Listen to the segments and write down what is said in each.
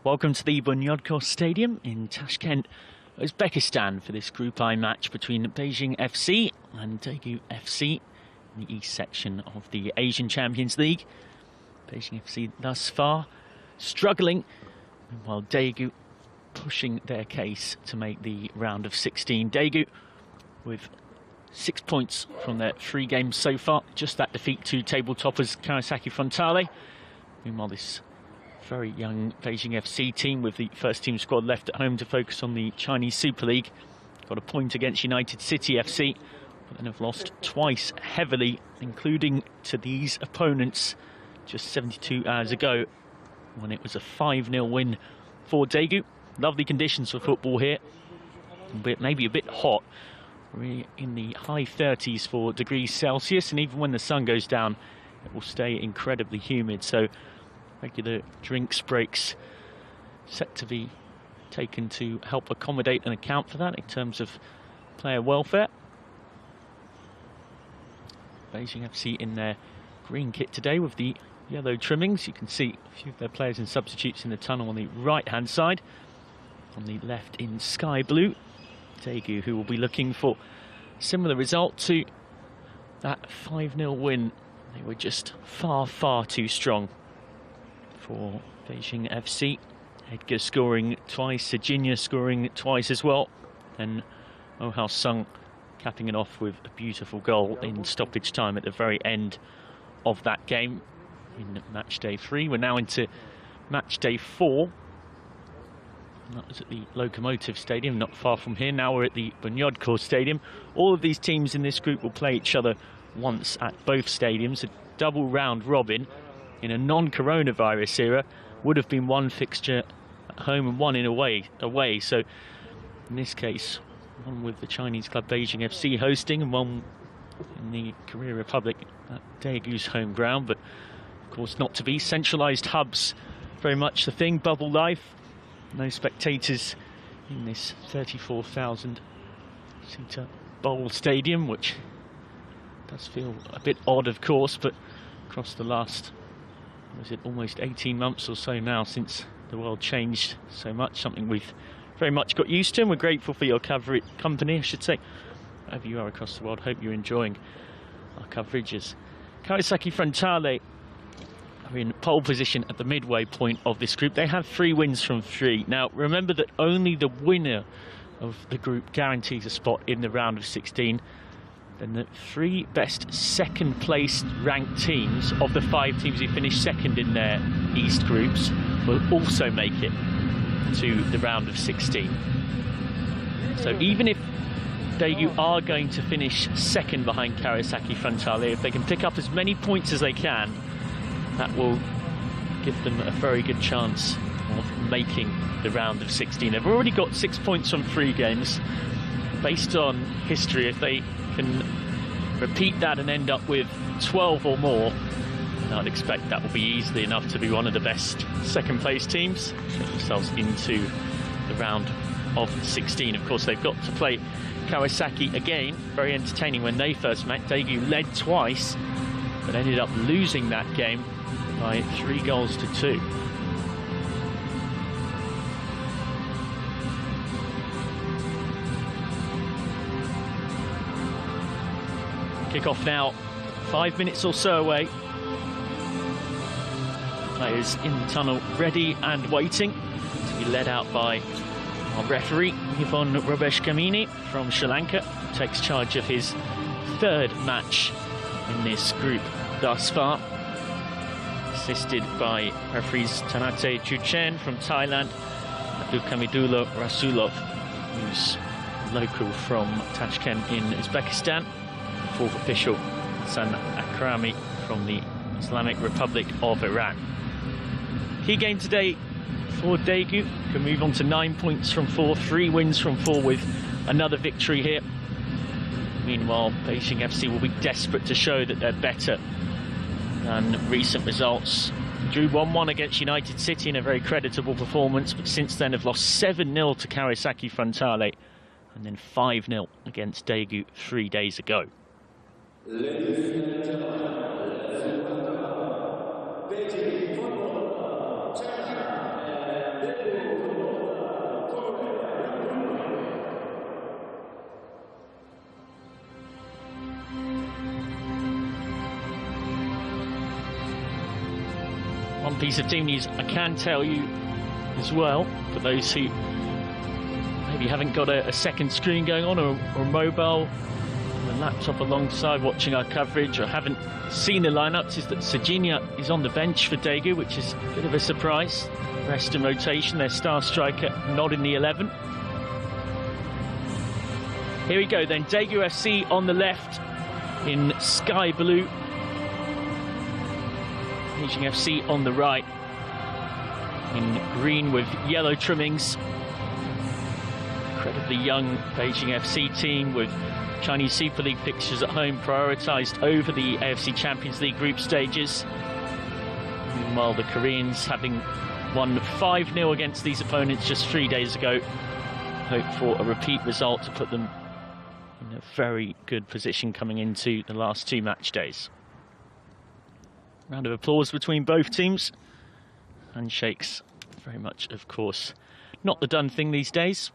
Welcome to the Bunyodkor Stadium in Tashkent, Uzbekistan for this Group I match between Beijing FC and Daegu FC in the East section of the Asian Champions League. Beijing FC thus far struggling, while Daegu pushing their case to make the round of 16. Daegu with 6 points from their 3 games so far, just that defeat to table toppers Kawasaki Frontale. Meanwhile, this very young Beijing FC team with the first team squad left at home to focus on the Chinese Super League got a point against United City FC, but then have lost twice heavily, including to these opponents just 72 hours ago when it was a 5-0 win for Daegu. Lovely conditions for football here, but maybe a bit hot. We're in the high 30s for degrees Celsius, and even when the sun goes down it will stay incredibly humid, so regular drinks breaks set to be taken to help accommodate and account for that in terms of player welfare. Beijing FC in their green kit today with the yellow trimmings. You can see a few of their players and substitutes in the tunnel on the right hand side. On the left in sky blue, Daegu, who will be looking for a similar result to that 5-0 win. They were just far too strong for Beijing FC. Edgar scoring twice, Sejinha scoring twice as well, and Oh Hao Sung capping it off with a beautiful goal in stoppage time at the very end of that game in match day 3. We're now into match day 4. That was at the Locomotive Stadium, not far from here. Now we're at the Bunyodkor Stadium. All of these teams in this group will play each other once at both stadiums. A double round robin in a non-coronavirus era would have been one fixture at home and one in away. So in this case, one with the Chinese club Beijing FC hosting and one in the Korea Republic at Daegu's home ground. But of course not to be. Centralised hubs, very much the thing. Bubble life. No spectators in this 34,000 seater bowl stadium, which does feel a bit odd, of course, but across the last, was it almost 18 months or so now since the world changed so much, something we've very much got used to, and we're grateful for your company, I should say, wherever you are across the world. Hope you're enjoying our coverage as Kawasaki Frontale are in pole position at the midway point of this group. They have 3 wins from 3. Now remember that only the winner of the group guarantees a spot in the round of 16. Then the 3 best second place ranked teams of the 5 teams who finished second in their East groups will also make it to the round of 16. So even if Daegu are going to finish second behind Kawasaki Frontale, if they can pick up as many points as they can, that will give them a very good chance of making the round of 16. They've already got 6 points from 3 games. Based on history, if they can repeat that and end up with 12 or more, I'd expect that will be easily enough to be one of the best second place teams, get themselves into the round of 16. Of course, they've got to play Kawasaki again. Very entertaining when they first met. Daegu led twice, but ended up losing that game by 3 goals to 2. Kick-off now, 5 minutes or so away. Players in the tunnel ready and waiting to be led out by our referee, Yvonne Robeshkamini from Sri Lanka, who takes charge of his 3rd match in this group thus far, assisted by referees Tanate Chuchen from Thailand, Abdulkamidulo Rasulov, who's local from Tashkent in Uzbekistan, 4th official Hassan Akrami from the Islamic Republic of Iran. Key game today for Daegu, can move on to 9 points from 4, 3 wins from 4 with another victory here. Meanwhile, Beijing FC will be desperate to show that they're better than recent results. Drew 1-1 against United City in a very creditable performance, but since then have lost 7-0 to Kawasaki Frontale and then 5-0 against Daegu 3 days ago. Ladies and gentlemen, let's welcome Beijing football champion One piece of team news I can tell you as well, for those who maybe haven't got a second screen going on, or a mobile, a laptop alongside watching our coverage, or haven't seen the lineups, is that Sajinia is on the bench for Daegu, which is a bit of a surprise. Rest and rotation, their star striker not in the 11. Here we go then, Daegu FC on the left in sky blue. Beijing FC on the right in green with yellow trimmings. Incredibly young Beijing FC team with Chinese Super League fixtures at home prioritised over the AFC Champions League group stages. Meanwhile, the Koreans, having won 5-0 against these opponents just 3 days ago, hope for a repeat result to put them in a very good position coming into the last 2 match days. Round of applause between both teams. Handshakes, very much, of course, not the done thing these days.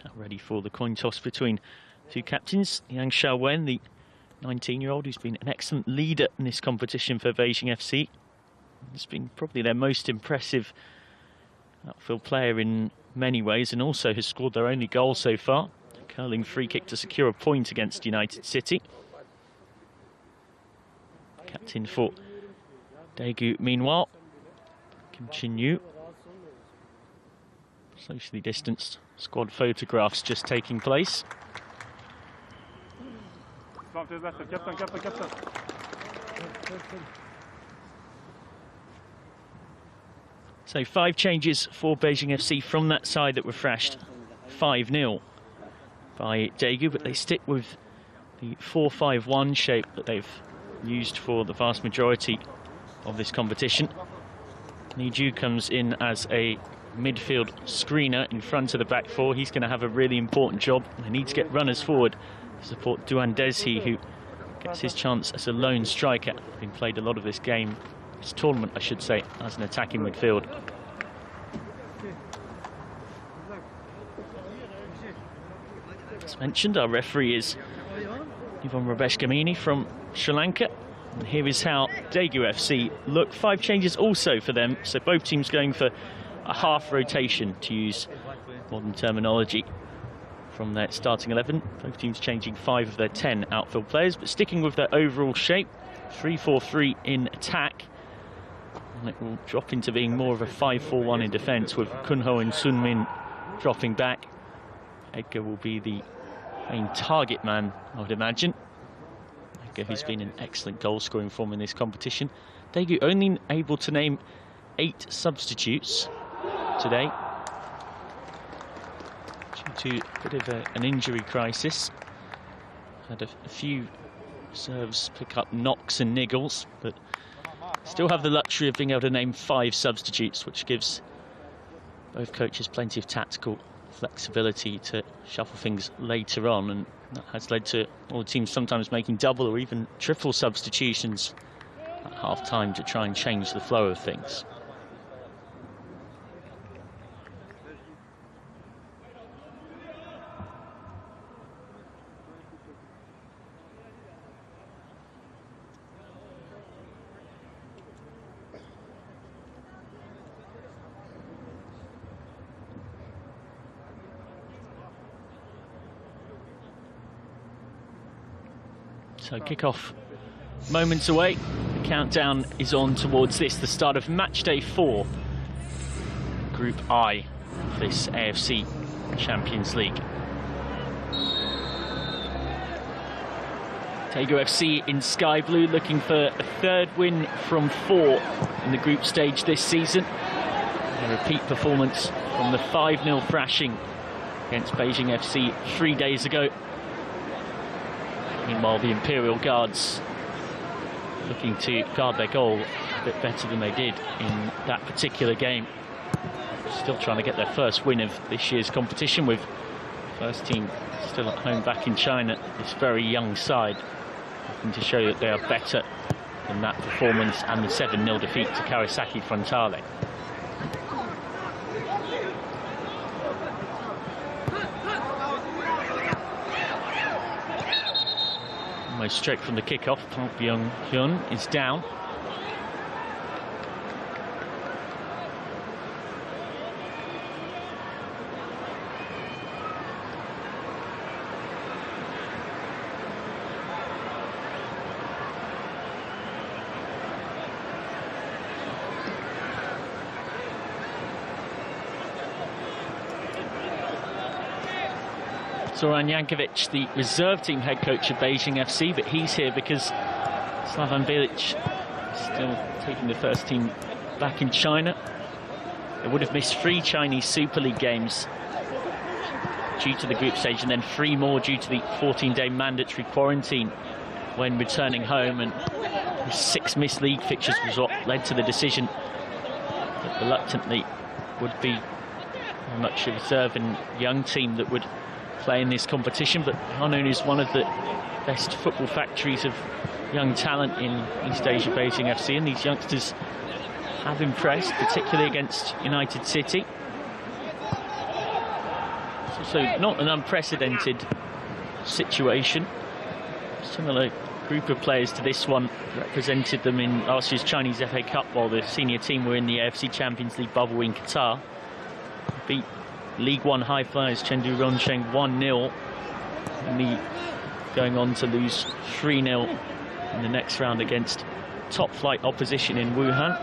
Now ready for the coin toss between two captains. Yang Xiaowen, the 19-year-old who's been an excellent leader in this competition for Beijing FC. He's been probably their most impressive outfield player in many ways, and also has scored their only goal so far. A curling free kick to secure a point against United City. Captain for Daegu, meanwhile, continue. Socially distanced squad photographs just taking place. So 5 changes for Beijing FC from that side that were thrashed 5-0 by Daegu, but they stick with the 4-5-1 shape that they've used for the vast majority of this competition. Niju comes in as a midfield screener in front of the back four. He's going to have a really important job. They need to get runners forward to support Duan Dezhi, who gets his chance as a lone striker, having played a lot of this tournament, I should say, as an attacking midfield. As mentioned, our referee is Ivan Rabeshkamini from Sri Lanka. And here is how Daegu FC look. 5 changes also for them, so both teams going for a half rotation, to use modern terminology, from their starting 11. Both teams changing 5 of their 10 outfield players, but sticking with their overall shape. 3-4-3 in attack, and it will drop into being more of a 5-4-1 in defence, with Kunho and Sunmin dropping back. Edgar will be the main target man, I would imagine. Edgar, who's been in excellent goal-scoring form in this competition. Daegu only able to name 8 substitutes today, due to a bit of an injury crisis. Had a few serves pick up knocks and niggles, but still have the luxury of being able to name 5 substitutes, which gives both coaches plenty of tactical flexibility to shuffle things later on, and that has led to all the teams sometimes making double or even triple substitutions at half-time to try and change the flow of things. So kick-off moments away. The countdown is on towards this, the start of match day 4, Group I of this AFC Champions League. Daegu FC in sky blue, looking for a 3rd win from 4 in the group stage this season. A repeat performance from the 5-0 thrashing against Beijing FC 3 days ago. Meanwhile, the Imperial Guards looking to guard their goal a bit better than they did in that particular game. Still trying to get their first win of this year's competition, with first team still at home back in China. This very young side looking to show that they are better than that performance and the 7-0 defeat to Kawasaki Frontale. Almost straight from the kickoff. Park Byung-hyun is down. Zoran Jankovic, the reserve team head coach of Beijing FC, but he's here because Slavan Bilic still taking the first team back in China. They would have missed 3 Chinese Super League games due to the group stage, and then 3 more due to the 14-day mandatory quarantine when returning home, and 6 missed league fixtures was what led to the decision that reluctantly would be very much a reserve and young team that would play in this competition. But Hanun is one of the best football factories of young talent in East Asia, Beijing FC, and these youngsters have impressed, particularly against United City. It's also not an unprecedented situation. Similar group of players to this one represented them in last year's Chinese FA Cup while the senior team were in the AFC Champions League bubble in Qatar. Beat League One high flyers Chengdu Rongsheng 1-0, only going on to lose 3-0 in the next round against top flight opposition in Wuhan.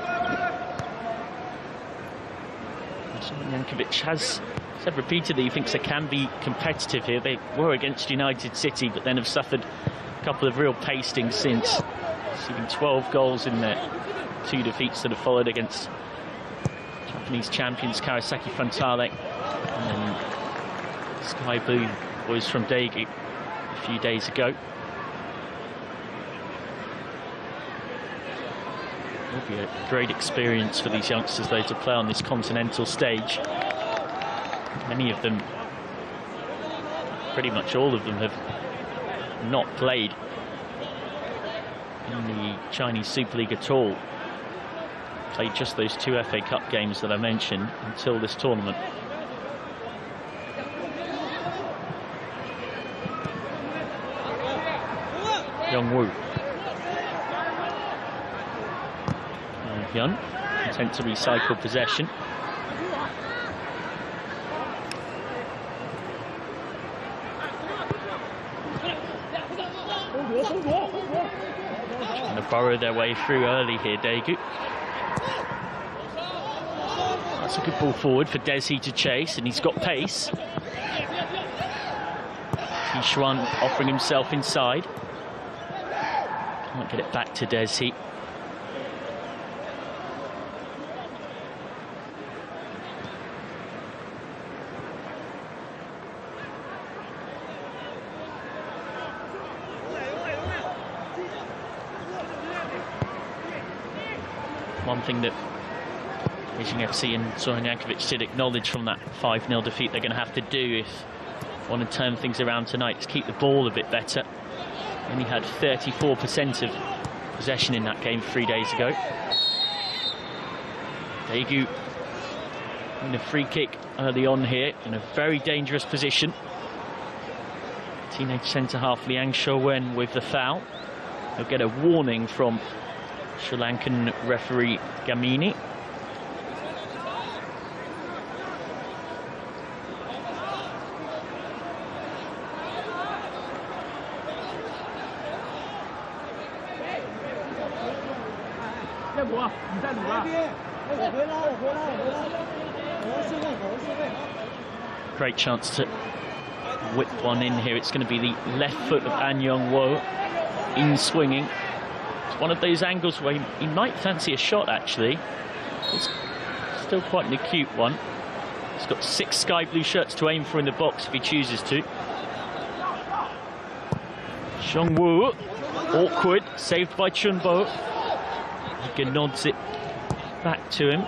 Jankovic has said repeatedly he thinks they can be competitive here. They were against United City, but then have suffered a couple of real pastings since, receiving 12 goals in their 2 defeats that have followed against Japanese champions Kawasaki Frontale and then Sky Blue boys from Daegu a few days ago. It will be a great experience for these youngsters, though, to play on this continental stage. Many of them, pretty much all of them, have not played in the Chinese Super League at all. Played just those 2 FA Cup games that I mentioned until this tournament. Young-woo. Hyun, content to recycle possession. Trying to burrow their way through early here, Daegu. That's a good ball forward for Daegu to chase, and he's got pace. Qishuan offering himself inside. Can't get it back to Daegu. One thing that Beijing FC and Zoran Jankovic did acknowledge from that 5-0 defeat they're going to have to do if they want to turn things around tonight is keep the ball a bit better. Only had 34% of possession in that game 3 days ago. Daegu in a free kick early on here in a very dangerous position. Teenage centre-half Liang Shouwen with the foul. He'll get a warning from Sri Lankan referee Gamini. Great chance to whip one in here. It's going to be the left foot of An Young-wo in swinging. It's one of those angles where he might fancy a shot, actually. It's still quite an acute one. He's got 6 sky blue shirts to aim for in the box if he chooses to. Xiongwu, awkward, saved by Chunbo. He nods it back to him.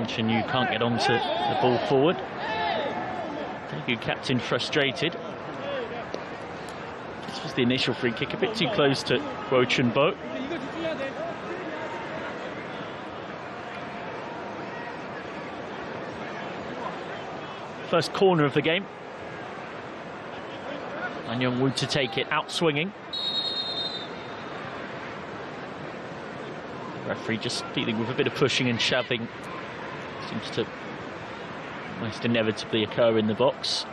Chen-yu can't get onto the ball forward. Daegu captain frustrated. This was the initial free kick, a bit too close to Guo Chunbo. first corner of the game. And Young-woo to take it, out swinging. The referee just dealing with a bit of pushing and shoving. Seems to almost inevitably occur in the box.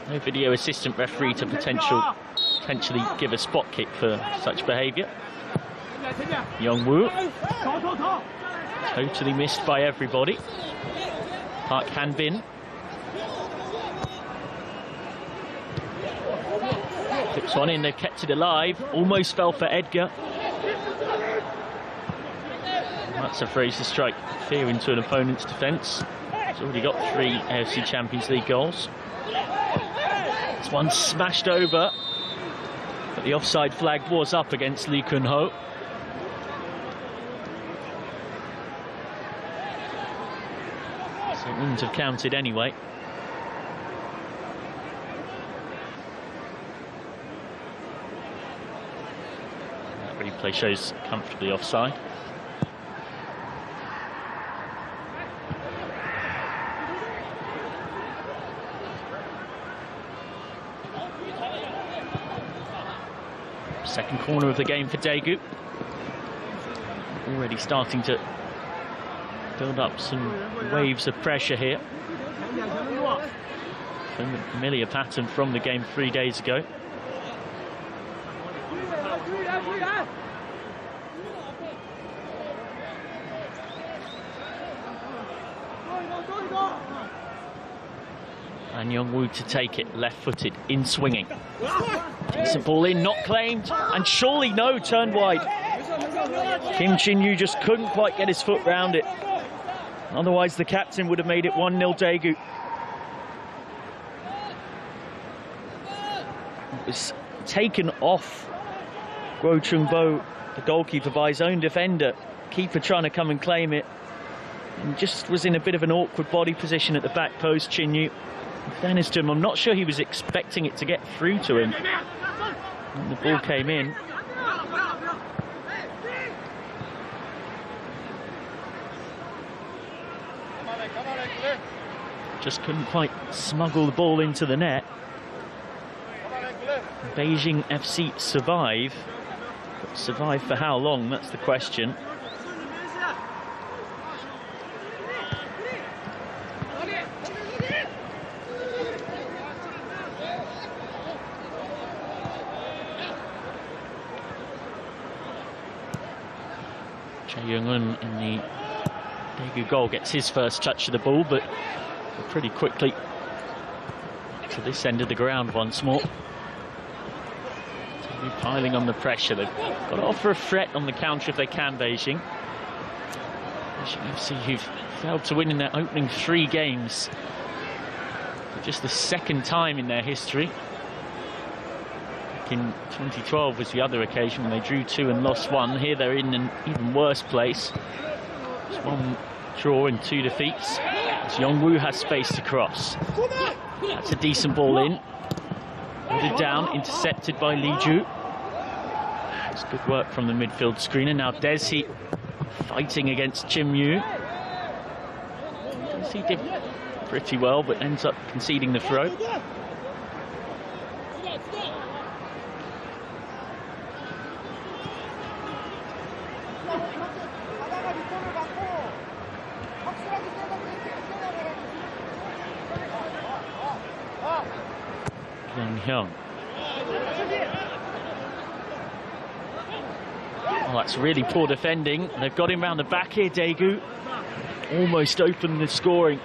No video assistant referee to potentially give a spot kick for such behaviour. Young-woo, totally missed by everybody. Park Han-bin. Flips one in, they've kept it alive. Almost fell for Edgar. That's a Fraser strike fear into an opponent's defence. He's already got 3 AFC Champions League goals. This one smashed over, but the offside flag was up against Lee Kun-ho. So it wouldn't have counted anyway. That replay shows comfortably offside. Second corner of the game for Daegu. Already starting to build up some waves of pressure here. A familiar pattern from the game 3 days ago. And Young-woo to take it, left-footed, in swinging. Decent ball in, not claimed, and surely no, turned wide. Kim Chin-yu just couldn't quite get his foot round it. Otherwise the captain would have made it 1-0 Daegu. It was taken off Guo Chung-bo, the goalkeeper, by his own defender. Keeper trying to come and claim it. And just was in a bit of an awkward body position at the back post, Chin-yu. In fairness to him, I'm not sure he was expecting it to get through to him. And the ball came in. Just couldn't quite smuggle the ball into the net. Beijing FC survive. But survive for how long? That's the question. Young-un in the Daegu goal gets his first touch of the ball, but pretty quickly to this end of the ground once more. Piling on the pressure. They've got to offer a threat on the counter if they can, Beijing. Beijing FC, who've failed to win in their opening 3 games for just the second time in their history. In 2012 was the other occasion when they drew 2 and lost 1. Here they're in an even worse place. It's 1 draw and 2 defeats. As Young-woo has space to cross. That's a decent ball in. Headed down, intercepted by Lee Ju. It's good work from the midfield screener. Now Desi fighting against Chim Yu. Desi did pretty well, but ends up conceding the throw. Hyung. Oh, that's really poor defending. They've got him round the back here, Daegu. Almost opened the scoring.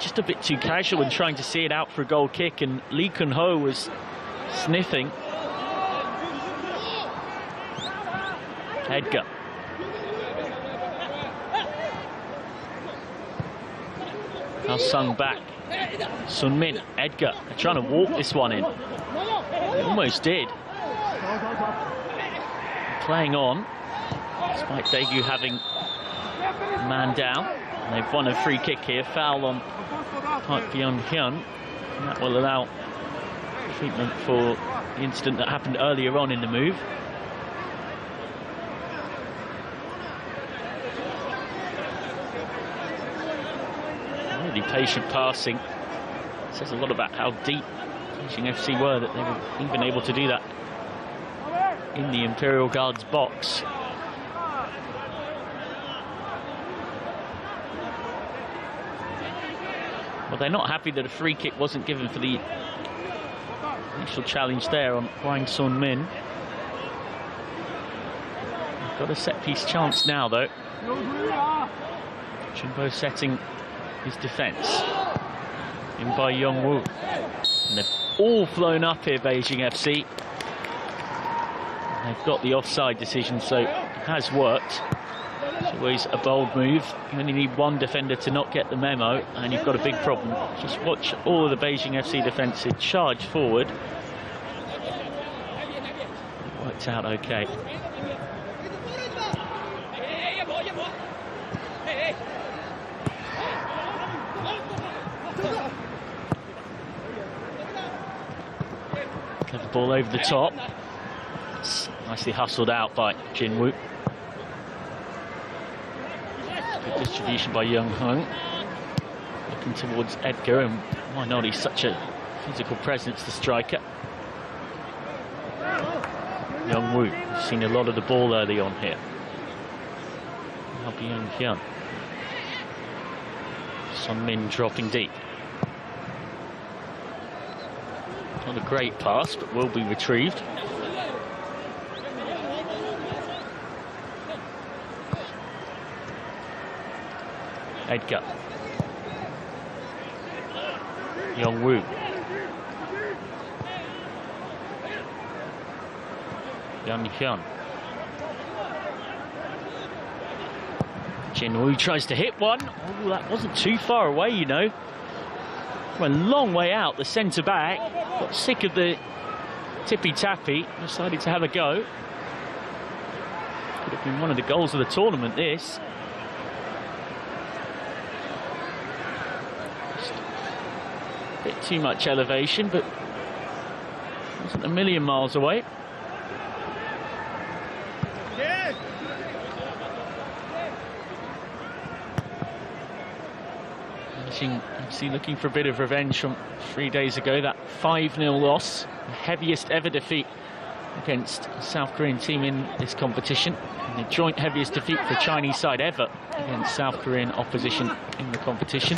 Just a bit too casual in trying to see it out for a goal kick, and Lee Kun-ho was sniffing. Edgar. Now Sung back. Sun Min, Edgar, they're trying to walk this one in. They almost did. Playing on, despite Daegu having a man down. And they've won a free kick here, foul on Park Byung-hyun. And that will allow treatment for the incident that happened earlier on in the move. Really patient passing. It says a lot about how deep Beijing FC were, that they were even able to do that in the Imperial Guard's box. Well, they're not happy that a free kick wasn't given for the initial challenge there on Hwang Son Min. Got a set-piece chance now, though. Chunbo setting his defence. In by Yong-woo. And they've all flown up here, Beijing FC. They've got the offside decision, so it has worked. It's always a bold move. You only need one defender to not get the memo, and you've got a big problem. Just watch all of the Beijing FC defensive charge forward. It worked out okay. Clever ball over the top. It's nicely hustled out by Jin-woo. Good distribution by Young Hung. Looking towards Edgar, and why not? He's such a physical presence, the striker. Young-woo, we've seen a lot of the ball early on here. Now Byung-hyun. Son Min dropping deep. Not a great pass, but will be retrieved. Edgar. Yong-woo. Byung-hyun. Jin-woo tries to hit one. Oh, that wasn't too far away, you know. Went a long way out. The centre back got sick of the tippy-tappy, decided to have a go. Could have been one of the goals of the tournament, this. Just a bit too much elevation, but wasn't a million miles away. FC looking for a bit of revenge from 3 days ago, that 5-0 loss, the heaviest ever defeat against a South Korean team in this competition, and the joint heaviest defeat for Chinese side ever against South Korean opposition in the competition,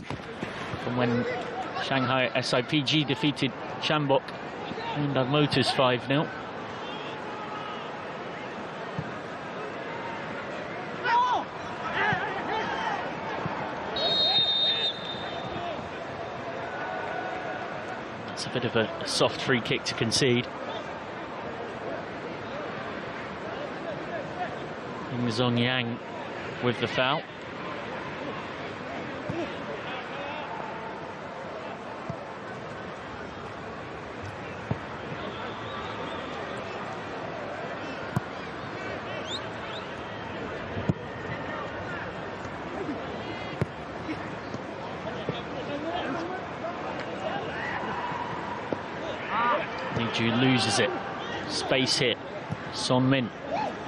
from when Shanghai SIPG defeated Chambok Hyundai Motors 5-0. It's a bit of a soft free kick to concede. Im Zong-yang with the foul. Ju loses it. Space hit. Son Min.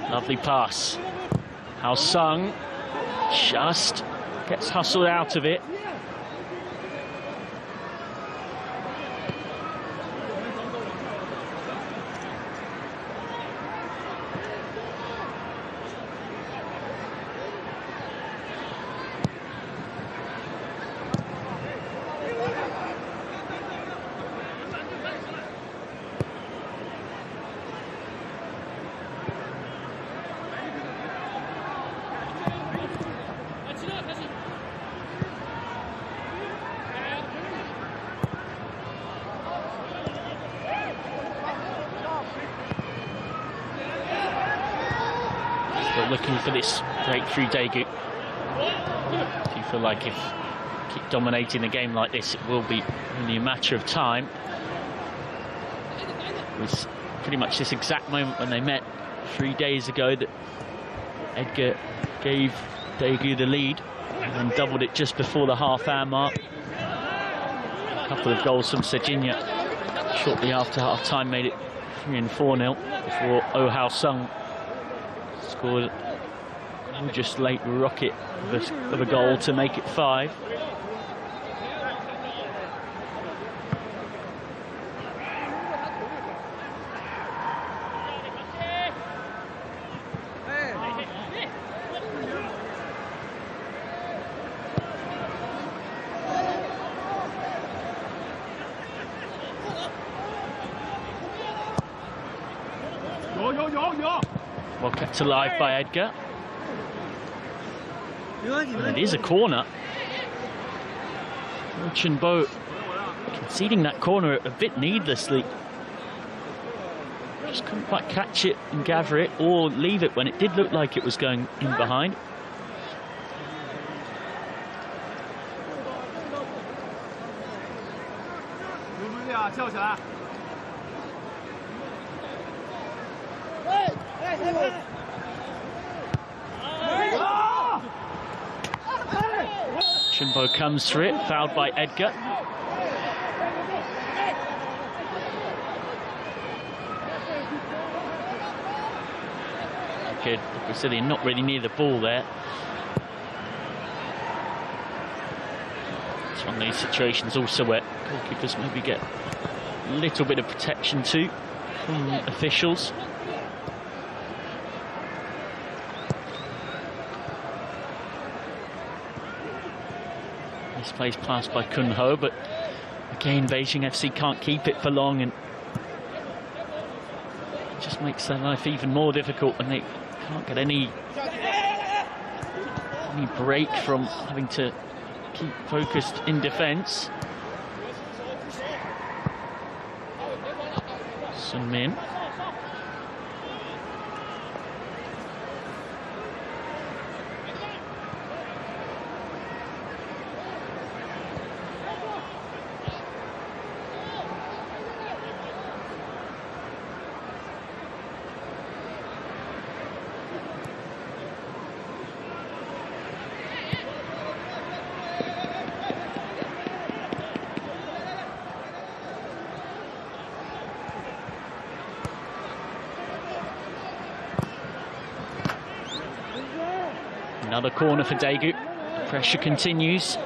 Lovely pass. Hao Sung just gets hustled out of it. Looking for this breakthrough, Daegu. Do you feel like if you keep dominating the game like this, it will be only a matter of time? It was pretty much this exact moment when they met 3 days ago that Edgar gave Daegu the lead and then doubled it just before the half-hour mark. A couple of goals from Sejinya shortly after half-time made it 3 and 4-0 before Oh Hao Sung scored just late rocket of a goal to make it 5. Well kept alive by Edgar. And it is a corner. Bo conceding that corner a bit needlessly. Just couldn't quite catch it and gather it, or leave it when it did look like it was going in behind. Chunbo comes through it, fouled by Edgar. Good, the Brazilian not really near the ball there. It's one of these situations also where goalkeepers maybe get a little bit of protection too from officials. This plays passed by Kun Ho, but again Beijing FC can't keep it for long, and it just makes their life even more difficult when they can't get any break from having to keep focused in defence. Sun Min. Another corner for Daegu. The pressure continues.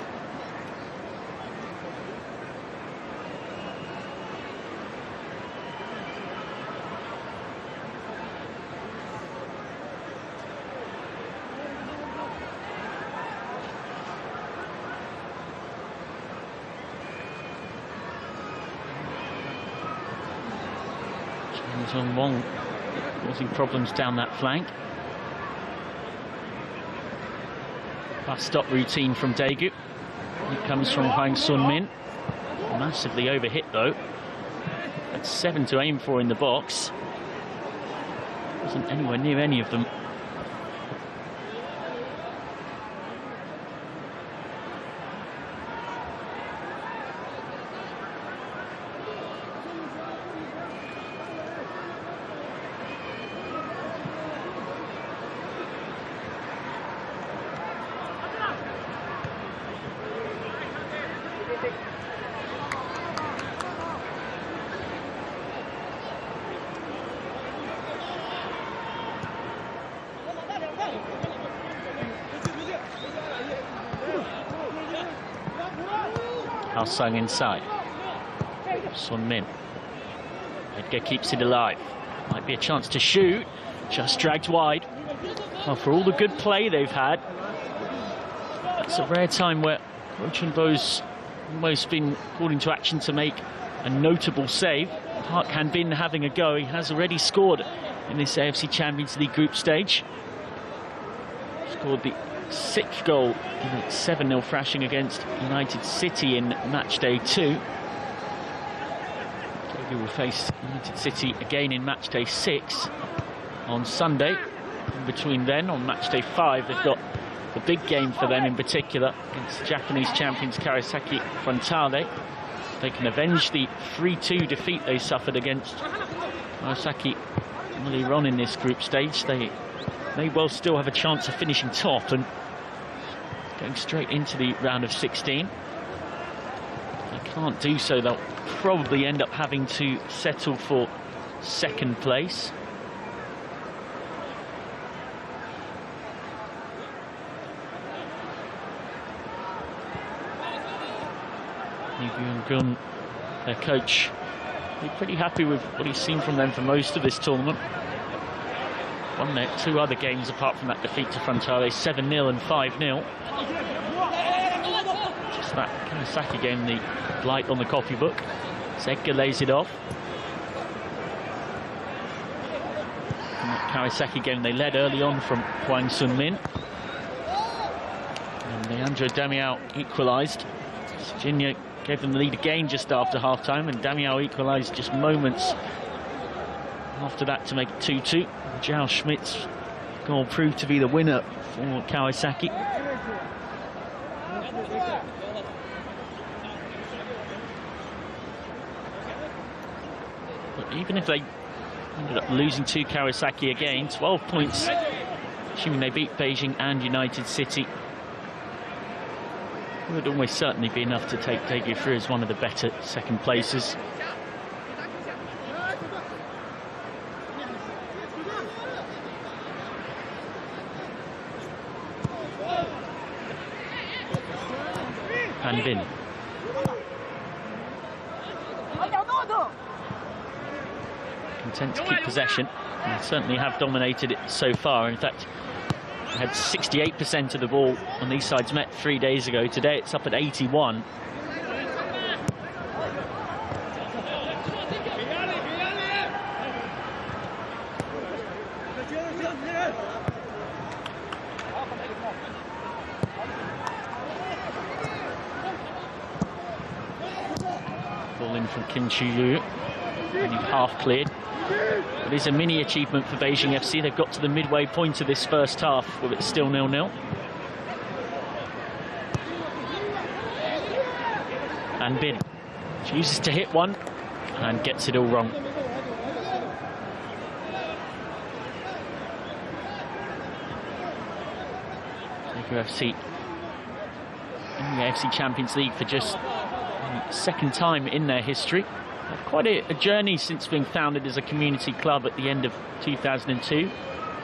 Chang Wong causing problems down that flank. Fast stop routine from Daegu. It comes from Hwang Sun Min. Massively overhit though. That's 7 to aim for in the box. Wasn't anywhere near any of them. Sung inside. Sun Min. Edgar keeps it alive. Might be a chance to shoot. Just dragged wide. Well, for all the good play they've had, it's a rare time where Chunbo's almost been called into action to make a notable save. Park Han Bin having a go. He has already scored in this AFC Champions League group stage. Scored the 6th goal in a 7-0 thrashing against United City in match day 2. Daegu will face United City again in match day 6 on Sunday. In between then, on match day 5, they've got the big game for them in particular against Japanese champions Kawasaki Frontale. They can avenge the 3-2 defeat they suffered against Kawasaki earlier on in this group stage. They may well still have a chance of finishing top and going straight into the round of 16. They can't do so, they'll probably end up having to settle for 2nd place. Lee Byung-gun, their coach, be pretty happy with what he's seen from them for most of this tournament. Won their 2 other games apart from that defeat to Frontale, 7-0 and 5-0. Just that Kawasaki game, the blight on the copybook. Edgar lays it off. in that Kawasaki game. They led early on from Hwang Sun-min. And Leandro Damião equalised. Virginia gave them the lead again just after half-time, and Damião equalised just moments after that to make it 2-2. Zhao Schmidt's goal proved to be the winner for Kawasaki. But even if they ended up losing to Kawasaki again, 12 points, assuming they beat Beijing and United City, would almost certainly be enough to take Daegu through as one of the better second places. Han Bin. Content to keep possession, and certainly have dominated it so far. In fact, they had 68% of the ball when these sides met 3 days ago. Today it's up at 81. Ball in from Kim Chu-yu, only half cleared. It is a mini achievement for Beijing FC. They've got to the midway point of this first half with it still 0-0. And Bin chooses to hit one and gets it all wrong. Daegu FC in the AFC Champions League for just the second time in their history. Quite a journey since being founded as a community club at the end of 2002.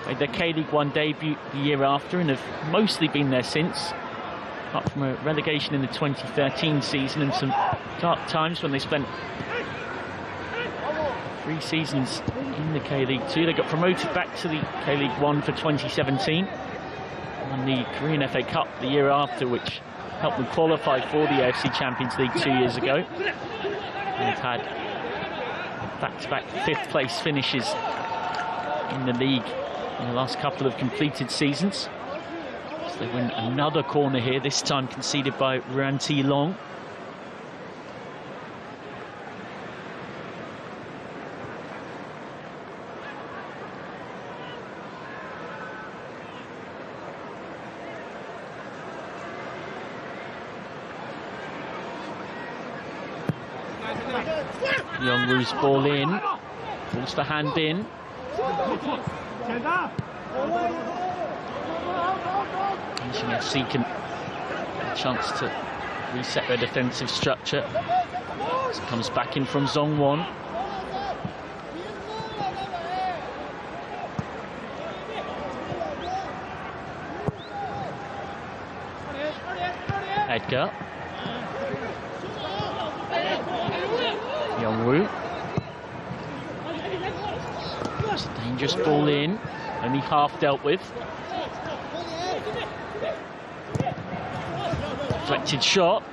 Made their K-League 1 debut the year after and have mostly been there since, apart from a relegation in the 2013 season and some dark times when they spent 3 seasons in the K-League 2. They got promoted back to the K-League 1 for 2017, won the Korean FA Cup the year after, which helped them qualify for the AFC Champions League 2 years ago. They've had back-to-back 5th place finishes in the league in the last couple of completed seasons. So they win another corner here, this time conceded by Ran Ti Long. Young-woo's ball in, falls for Han Bin. Beijing FC can get a chance to reset their defensive structure. This comes back in from Zong Won. Edgar. Young-woo. It's a dangerous ball in, only half dealt with. Deflected shot.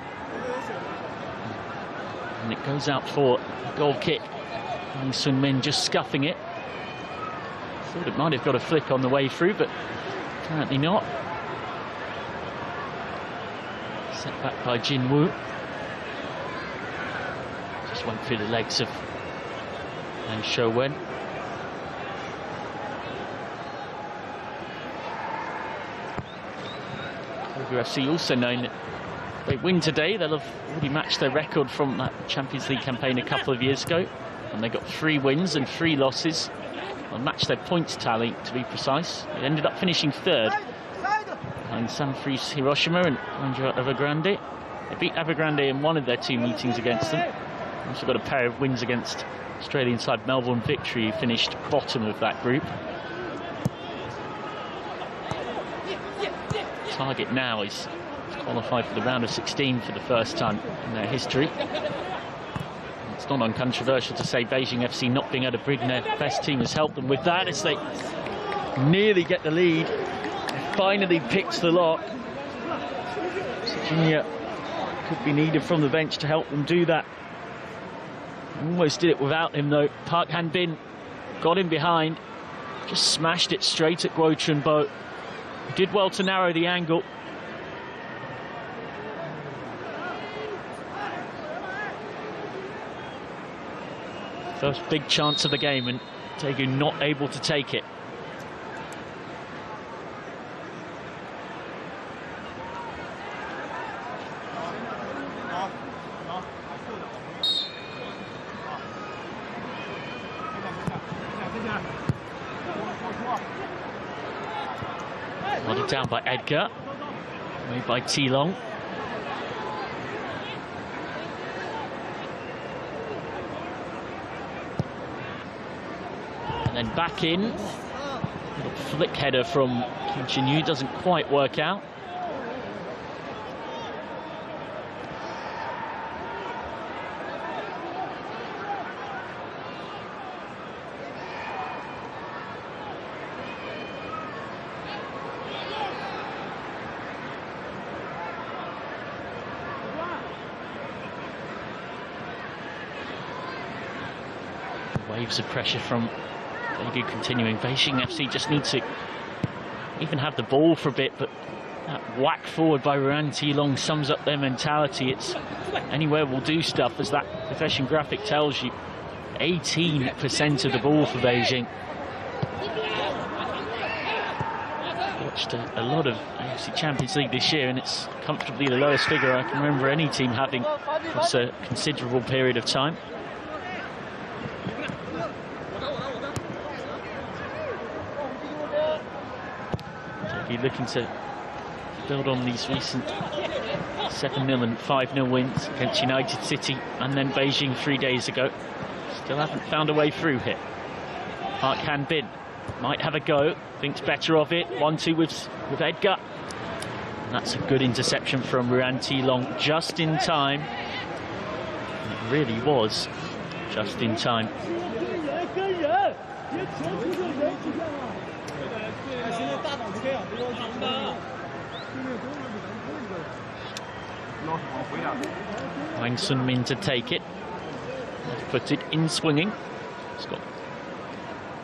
And it goes out for a goal kick. Hwang Sun-min just scuffing it. Thought it might have got a flick on the way through, but apparently not. Set back by Jin Woo. Went through the legs of Yang Shou-wen. Daegu FC also known that if they win today, they'll have already matched their record from that Champions League campaign a couple of years ago, and they got 3 wins and 3 losses. They'll match their points tally, to be precise. They ended up finishing 3rd behind Sanfrecce Hiroshima and Ranger Evergrande. They beat Evergrande in one of their 2 meetings against them. Also got a pair of wins against Australian side Melbourne Victory, who finished bottom of that group. Target now is to qualify for the round of 16 for the first time in their history. It's not uncontroversial to say Beijing FC not being able to bring their best team has helped them with that, as they nearly get the lead. They finally picked the lock. Virginia could be needed from the bench to help them do that. Almost did it without him though. Park Han Bin got him behind. Just smashed it straight at Guo Chunbo. Did well to narrow the angle. First big chance of the game, and Daegu not able to take it. Nodded down by Edgar, made by T-Long. And then back in. Little flick header from Kim Chin-yu doesn't quite work out. Waves of pressure from Daegu continuing. Beijing FC just need to even have the ball for a bit, but that whack forward by Ruan T-Long sums up their mentality. It's anywhere will do stuff, as that possession graphic tells you. 18% of the ball for Beijing. Watched a lot of AFC Champions League this year, and it's comfortably the lowest figure I can remember any team having across a considerable period of time. Looking to build on these recent 7-0 and 5-0 wins against United City and then Beijing 3 days ago. Still haven't found a way through here. Park Han-bin might have a go, thinks better of it. 1-2 with Edgar. And that's a good interception from Ruan T-Long, just in time. And it really was just in time. Wang Sun-min to take it. Left-footed in swinging. He's got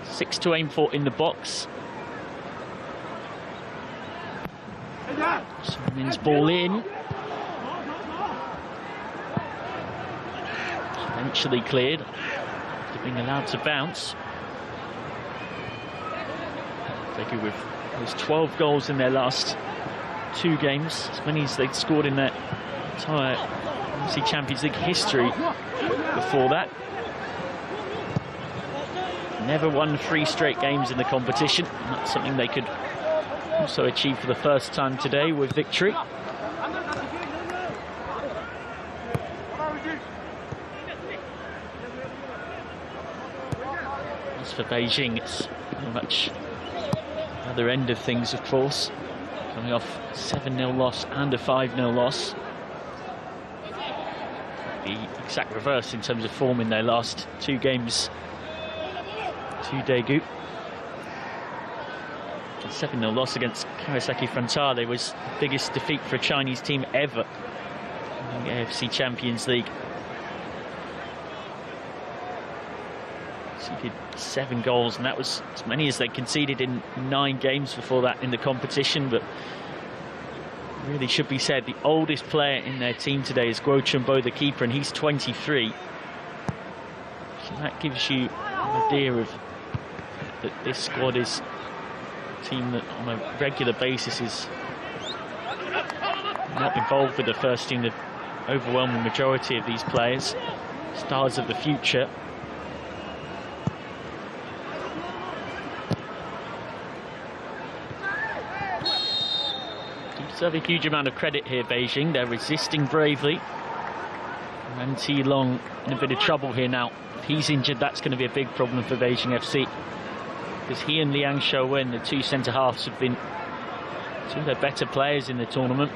6 to aim for in the box. Sun-min's ball in. Eventually cleared after being allowed to bounce. Daegu with those 12 goals in their last 2 games, as many as they'd scored in their entire AFC Champions League history before that. Never won 3 straight games in the competition, and that's something they could also achieve for the first time today with victory. As for Beijing, it's very much other end of things, of course, coming off 7-0 loss and a 5-0 loss. The exact reverse in terms of form in their last 2 games to Daegu. The 7-0 loss against Kawasaki Frontale was the biggest defeat for a Chinese team ever in the AFC Champions League. Conceded 7 goals, and that was as many as they conceded in 9 games before that in the competition. But really should be said, the oldest player in their team today is Guo Chunbo, the keeper, and he's 23. So that gives you an idea of that this squad is a team that on a regular basis is not involved with the first team. The overwhelming majority of these players, stars of the future. Deserve a huge amount of credit here, Beijing. They're resisting bravely. And T-Long in a bit of trouble here now. If he's injured, that's going to be a big problem for Beijing FC. Because he and Liang Shouwen, the 2 centre-halves, have been 2 of their better players in the tournament.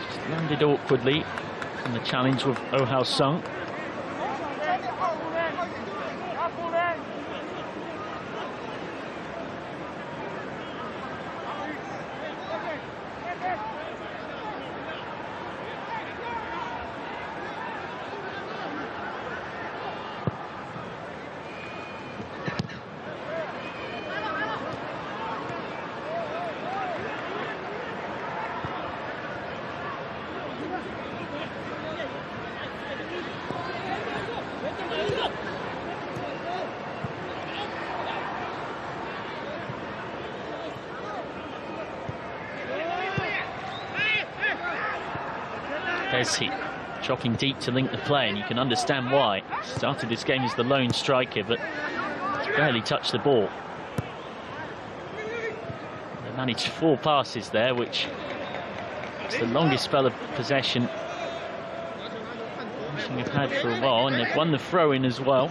Just landed awkwardly on the challenge with Oh Hao-sung. Says he, chopping deep to link the play, and you can understand why. Started this game as the lone striker, but barely touched the ball. They managed 4 passes there, which is the longest spell of possession they've had for a while, and they've won the throw-in as well.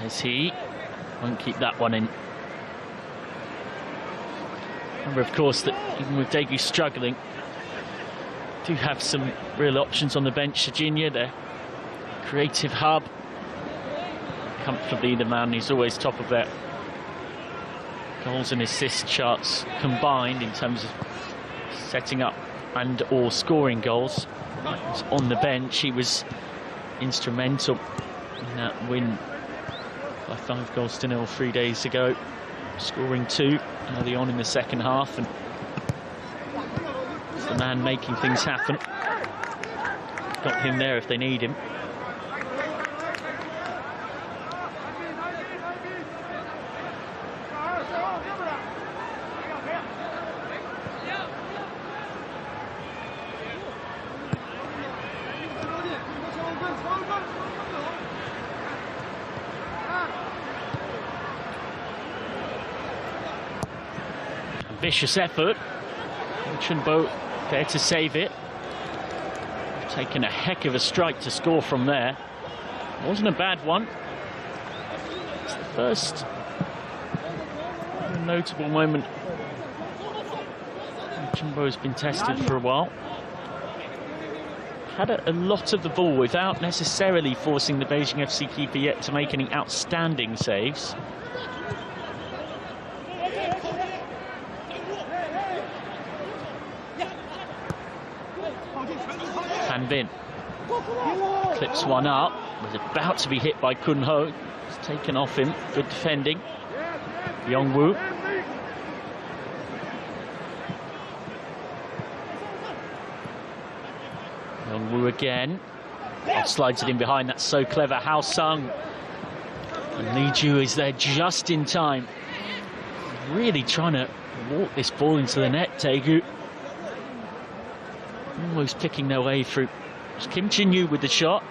There's he. Won't keep that one in. Remember, of course, that even with Daegu struggling, do have some real options on the bench. Virginia, their creative hub, comfortably the man who's always top of their goals and assist charts combined in terms of setting up and or scoring goals. He's on the bench. He was instrumental in that win by 5-0 3 days ago, scoring 2 early on in the second half, and it's the man making things happen. Got him there if they need him. Vicious effort. Chunbo there to save it. Taking a heck of a strike to score from there. Wasn't a bad one. It's the first notable moment. Chunbo has been tested for a while. Had a lot of the ball without necessarily forcing the Beijing FC keeper yet to make any outstanding saves. Bin clips one up, was about to be hit by Kun Ho. It's taken off him. Good defending. Yongwoo. Yongwoo again. Slides it in behind. That's so clever. Hao Sung. And Lee Ju is there just in time. Really trying to walk this ball into the net, Daegu. Almost picking their way through. It's Kim Chin-yu with the shot.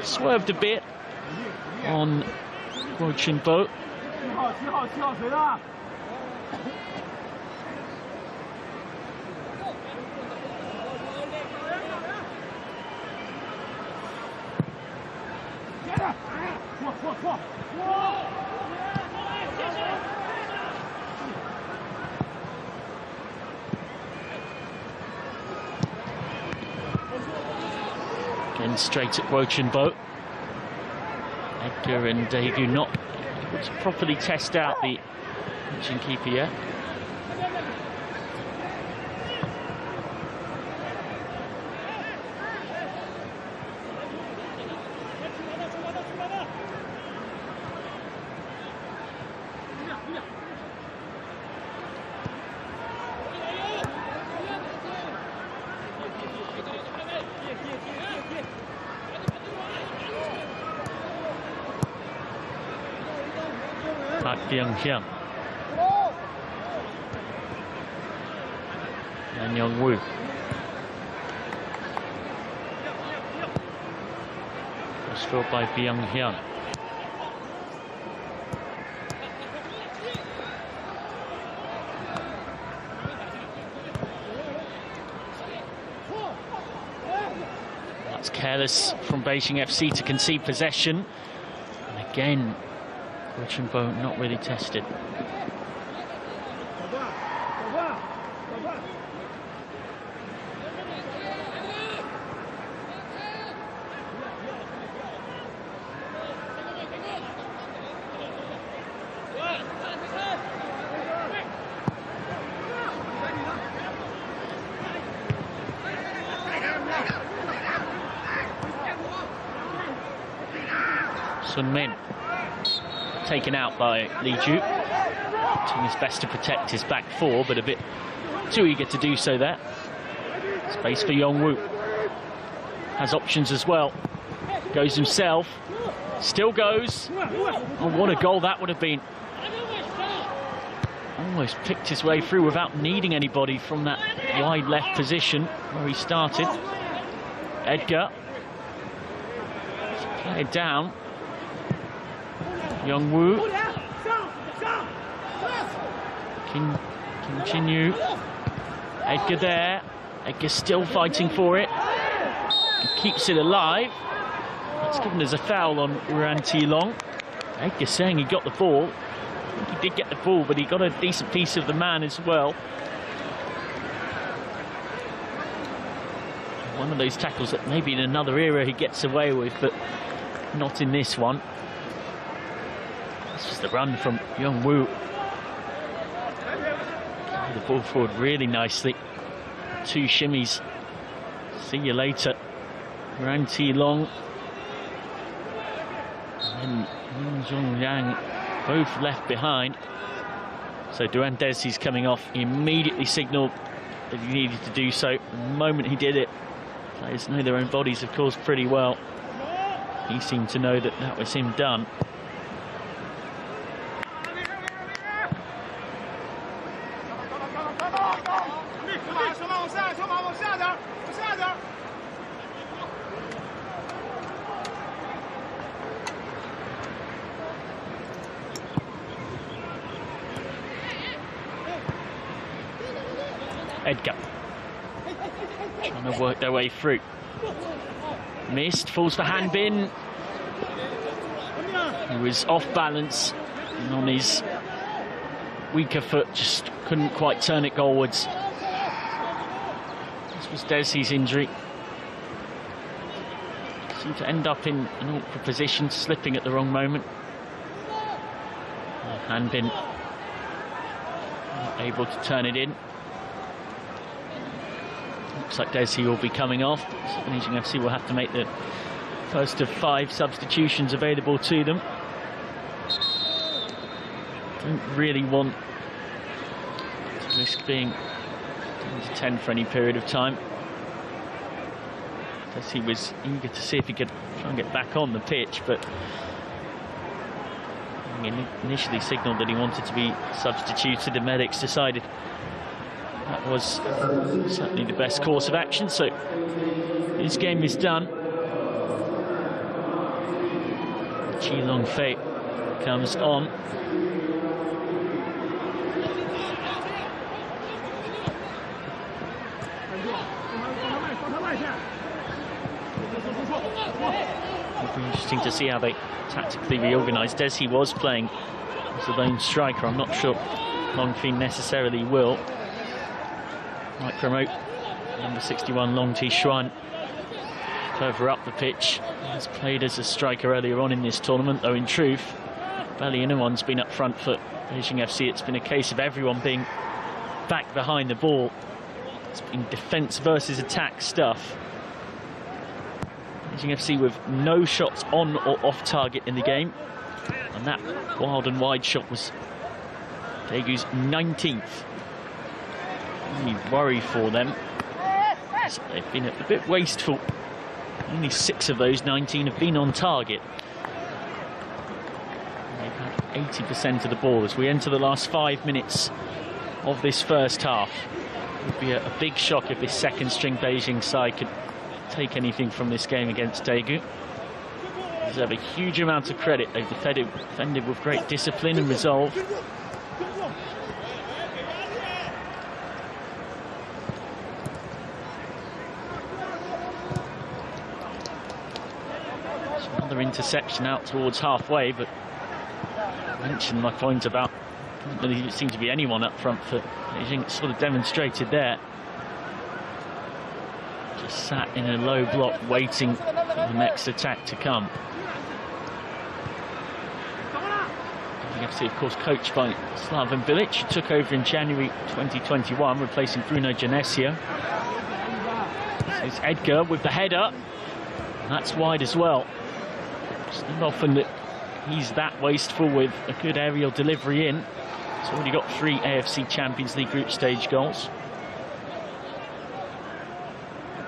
Swerved a bit on Guo Chunbo. Again, straight at Guo Chunbo. Edgar and Daegu not able to properly test out the Beijing keeper yet. Byung-hyun and Yongwoo. Was filled by Byung-hyun. That's careless from Beijing FC to concede possession. And again, Chunbo not really tested. Sun Min taken out by Lee Ju, doing his best to protect his back four, but a bit too eager to do so there. Space for Yongwoo. Has options as well. Goes himself. Still goes. Oh, what a goal that would have been. almost picked his way through without needing anybody from that wide left position where he started. Edgar. Play it down. Youngwoo. Continue. Edgar there. Edgar still fighting for it. He keeps it alive. That's given us a foul on Ranti Long. Edgar saying he got the ball. I think he did get the ball, but he got a decent piece of the man as well. One of those tackles that maybe in another era he gets away with, but not in this one. It's just the run from Youngwoo. The ball forward really nicely. 2 shimmies. See you later. Ranti Long and Yin Zhong Yang both left behind. So Duan Desi's coming off. He immediately signalled that he needed to do so. The moment he did it, players know their own bodies, of course, pretty well. He seemed to know that that was him done. Edgar trying to work their way through. Missed, falls for hand bin. He was off balance and on his weaker foot, just couldn't quite turn it goalwards. This was Desi's injury. Seemed to end up in an awkward position, slipping at the wrong moment. Hand bin, not able to turn it in. Looks like Desi will be coming off. So Beijing FC will have to make the first of 5 substitutions available to them. Don't really want to risk being 10 for any period of time. Desi was eager to see if he could try and get back on the pitch, but he initially signalled that he wanted to be substituted. The medics decided that was certainly the best course of action, so his game is done. Chi Long Fei comes on. It'll be interesting to see how they tactically reorganise. Desi was playing as a lone striker. I'm not sure Long Fei necessarily will. Might promote number 61 Long Ti Xuan further up the pitch. He's played as a striker earlier on in this tournament, though in truth, barely anyone's been up front for Beijing FC. It's been a case of everyone being back behind the ball. It's been defence versus attack stuff. Beijing FC with no shots on or off target in the game, and that wild and wide shot was Daegu's 19th. Only worry for them, so they've been a bit wasteful. Only 6 of those 19 have been on target. They've had 80% of the ball as we enter the last 5 minutes of this first half. It would be a big shock if this second string Beijing side could take anything from this game against Daegu. They deserve a huge amount of credit. They've defended with great discipline and resolve. Another interception out towards halfway, but I mentioned my point about there doesn't seem to be anyone up front for Beijing. It's sort of demonstrated there. Just sat in a low block waiting for the next attack to come. FC, of course, coached by Slaven Bilic, who took over in January 2021, replacing Bruno Genesio. So it's Edgar with the header. And that's wide as well. It's not often that he's that wasteful with a good aerial delivery in. He's already got 3 AFC Champions League group stage goals.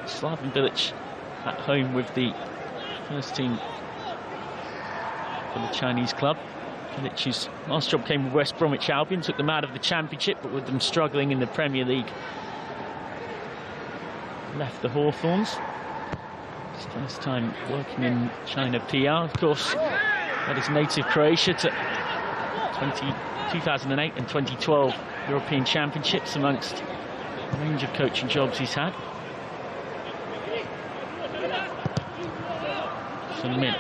Slaven Bilic at home with the first team for the Chinese club. Kilic's last job came with West Bromwich Albion, took them out of the Championship, but with them struggling in the Premier League. Left the Hawthorns. His first time working in China PR, of course. That is native Croatia to 2008 and 2012 European Championships, amongst a range of coaching jobs he's had. Sun Min.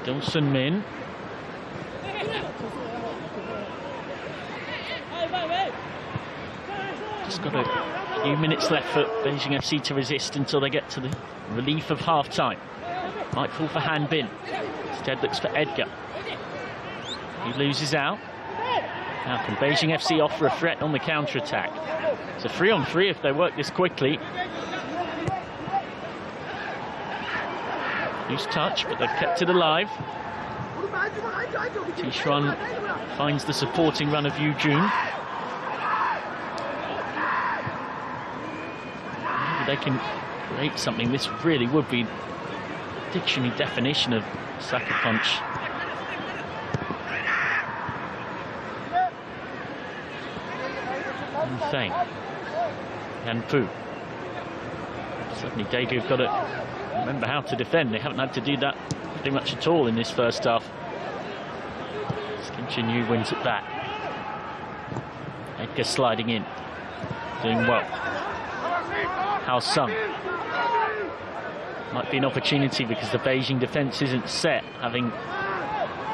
Still Sun Min. Just got a few minutes left for Beijing FC to resist until they get to the relief of half-time. Might fall for Han Bin. Instead looks for Edgar. He loses out. Now can Beijing FC offer a threat on the counter-attack? It's a 3-on-3 if they work this quickly. Loose touch, but they've kept it alive. Tishuan finds the supporting run of Yu Jun. Maybe they can create something. This really would be dictionary definition of sucker punch. Thing. Yan Pu. Suddenly Daegu have got to remember how to defend. They haven't had to do that pretty much at all in this first half. Kim Chin Yu wins it back. Edgar sliding in, doing well. Hao Sung. Might be an opportunity because the Beijing defence isn't set, having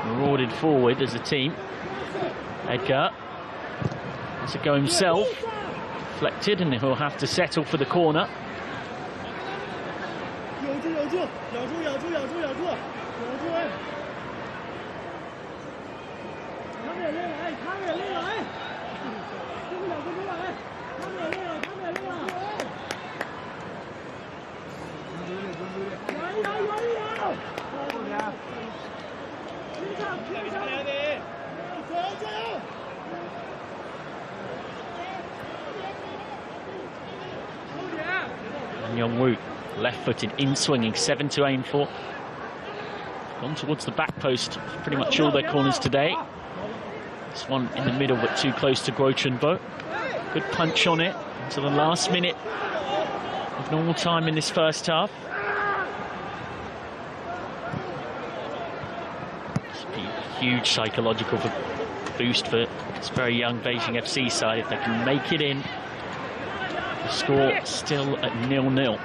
marauded forward as a team. Edgar has to go himself, deflected, and he'll have to settle for the corner. Young-woo, left-footed, in-swinging, 7 to aim for. Gone towards the back post, pretty much all their corners today. This one in the middle, but too close to Guo Chunbo. Good punch on it until the last minute of normal time in this first half. This would be a huge psychological boost for this very young Beijing FC side if they can make it in. The score still at 0-0.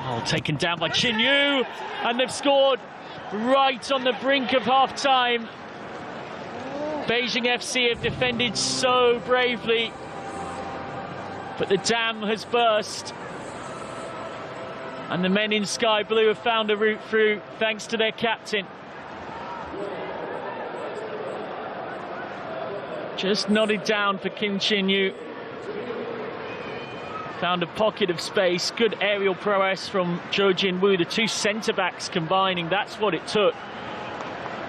Oh, taken down by Chin Yu, and they've scored right on the brink of half-time. Beijing FC have defended so bravely, but the dam has burst, and the men in sky blue have found a route through thanks to their captain. Just nodded down for Kim Chin Yu. Found a pocket of space. Good aerial prowess from Jo Jin-woo. The two centre-backs combining, that's what it took.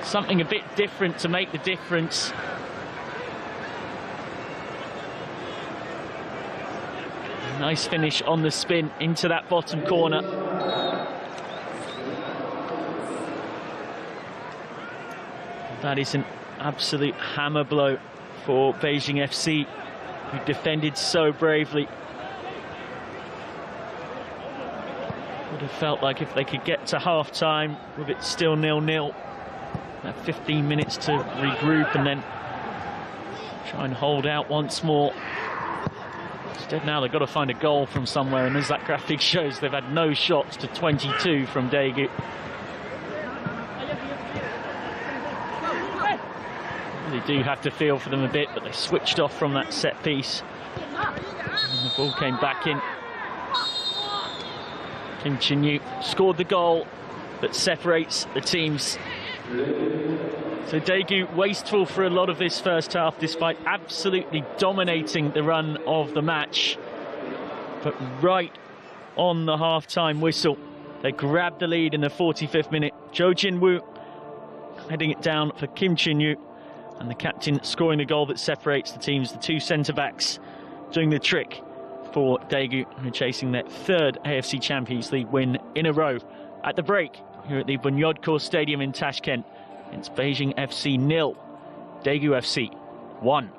Something a bit different to make the difference. Nice finish on the spin into that bottom corner. That is an absolute hammer blow for Beijing FC, who defended so bravely. Would have felt like if they could get to half-time with it still 0-0, have 15 minutes to regroup and then try and hold out once more. Instead now they've got to find a goal from somewhere, and as that graphic shows, they've had no shots to 22 from Daegu. They do have to feel for them a bit, but they switched off from that set piece. And the ball came back in. Kim Chin Yu scored the goal that separates the teams. So Daegu wasteful for a lot of this first half, despite absolutely dominating the run of the match. But right on the half-time whistle, they grabbed the lead in the 45th minute. Jo Jin-woo heading it down for Kim Chin Yu, and the captain scoring the goal that separates the teams. The two centre-backs doing the trick for Daegu, who are chasing their third AFC Champions League win in a row. At the break, here at the Bunyodkor Stadium in Tashkent, it's Beijing FC 0, Daegu FC 1.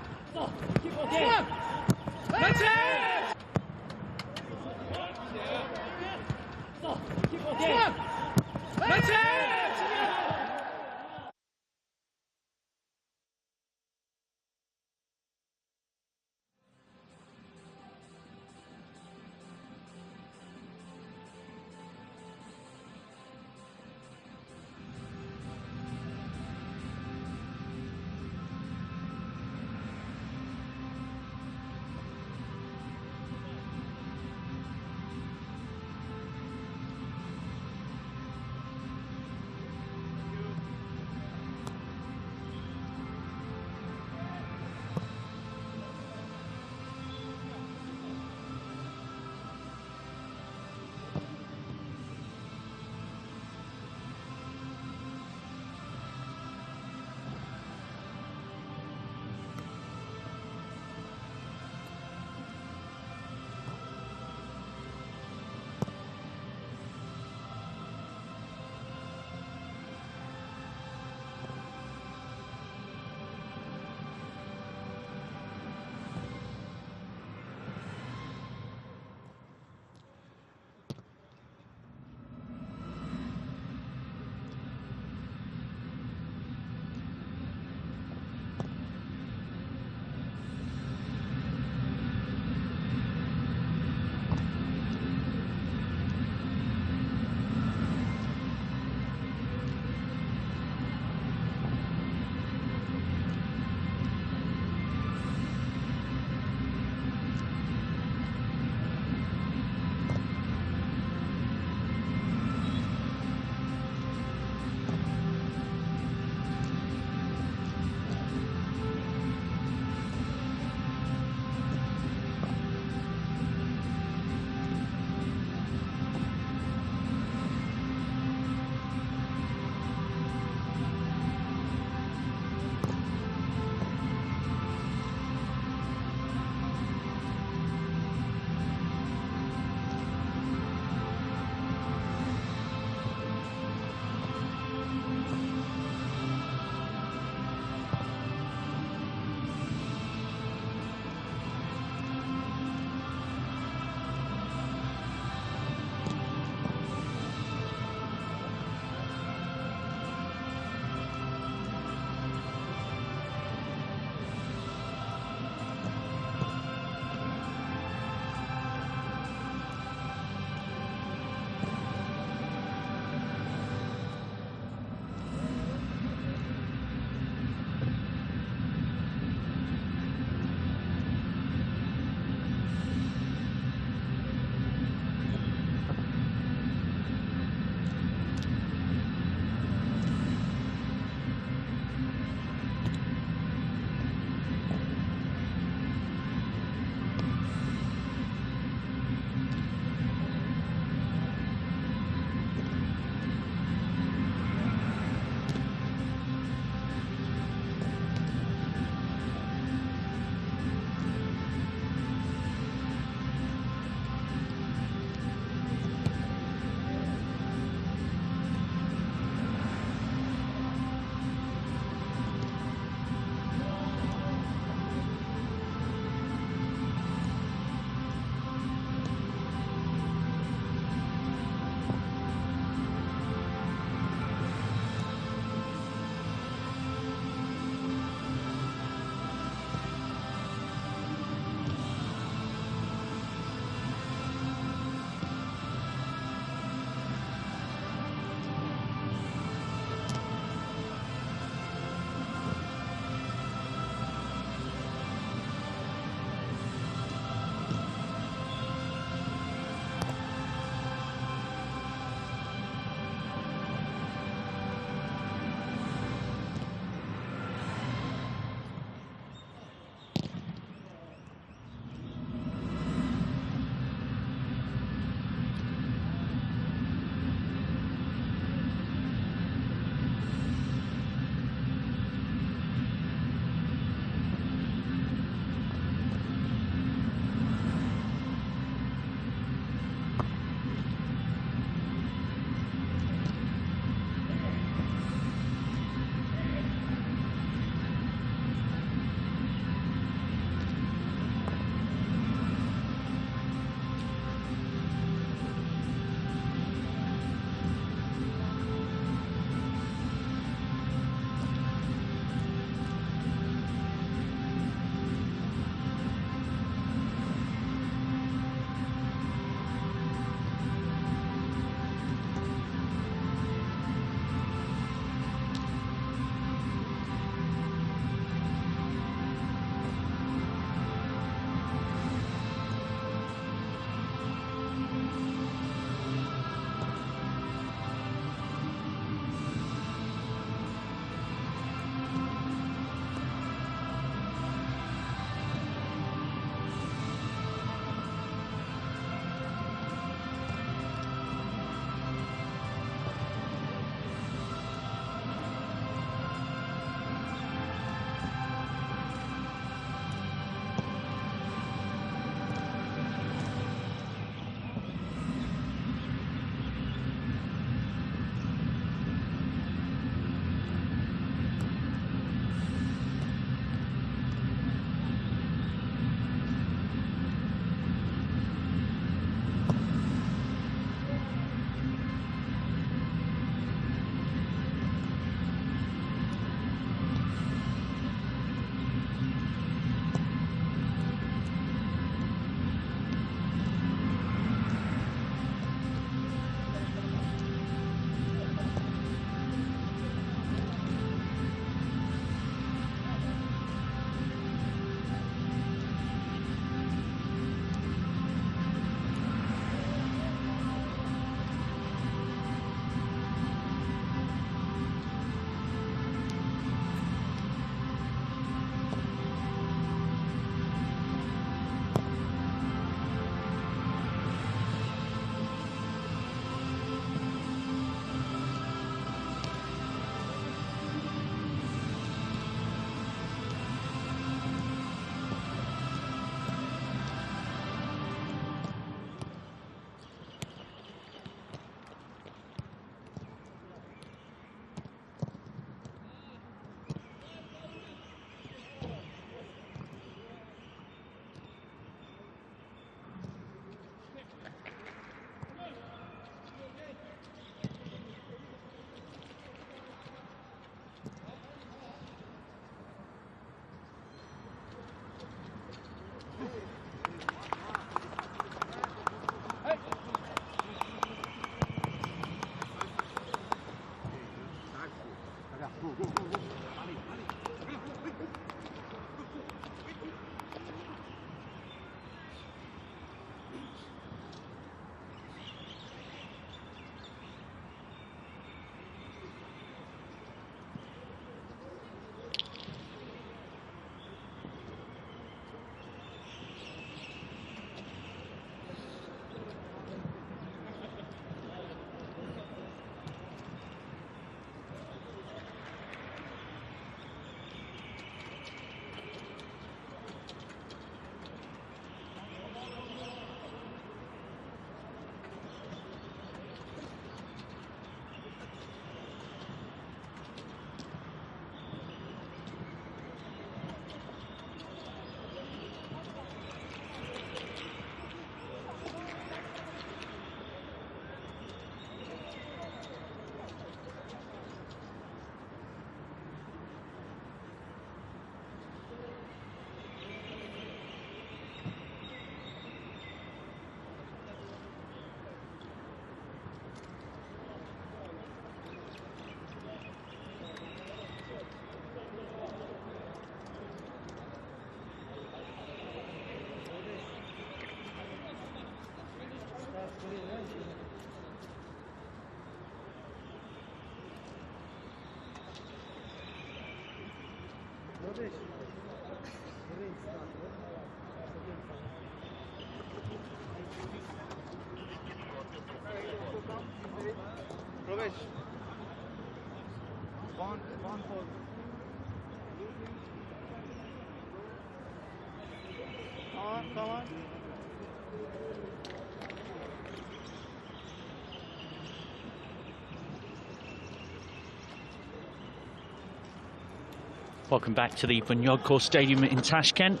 Welcome back to the KOR Stadium in Tashkent.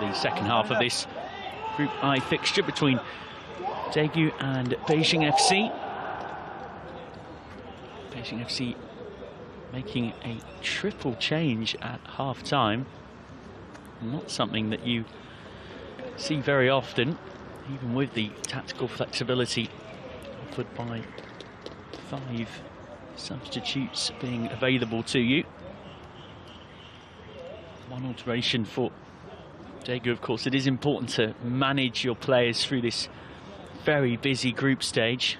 The second half of this Group I fixture between Daegu and Beijing FC. Beijing FC making a triple change at half-time. Not something that you see very often, even with the tactical flexibility offered by 5 substitutes being available to you. One alteration for Daegu, of course. It is important to manage your players through this very busy group stage.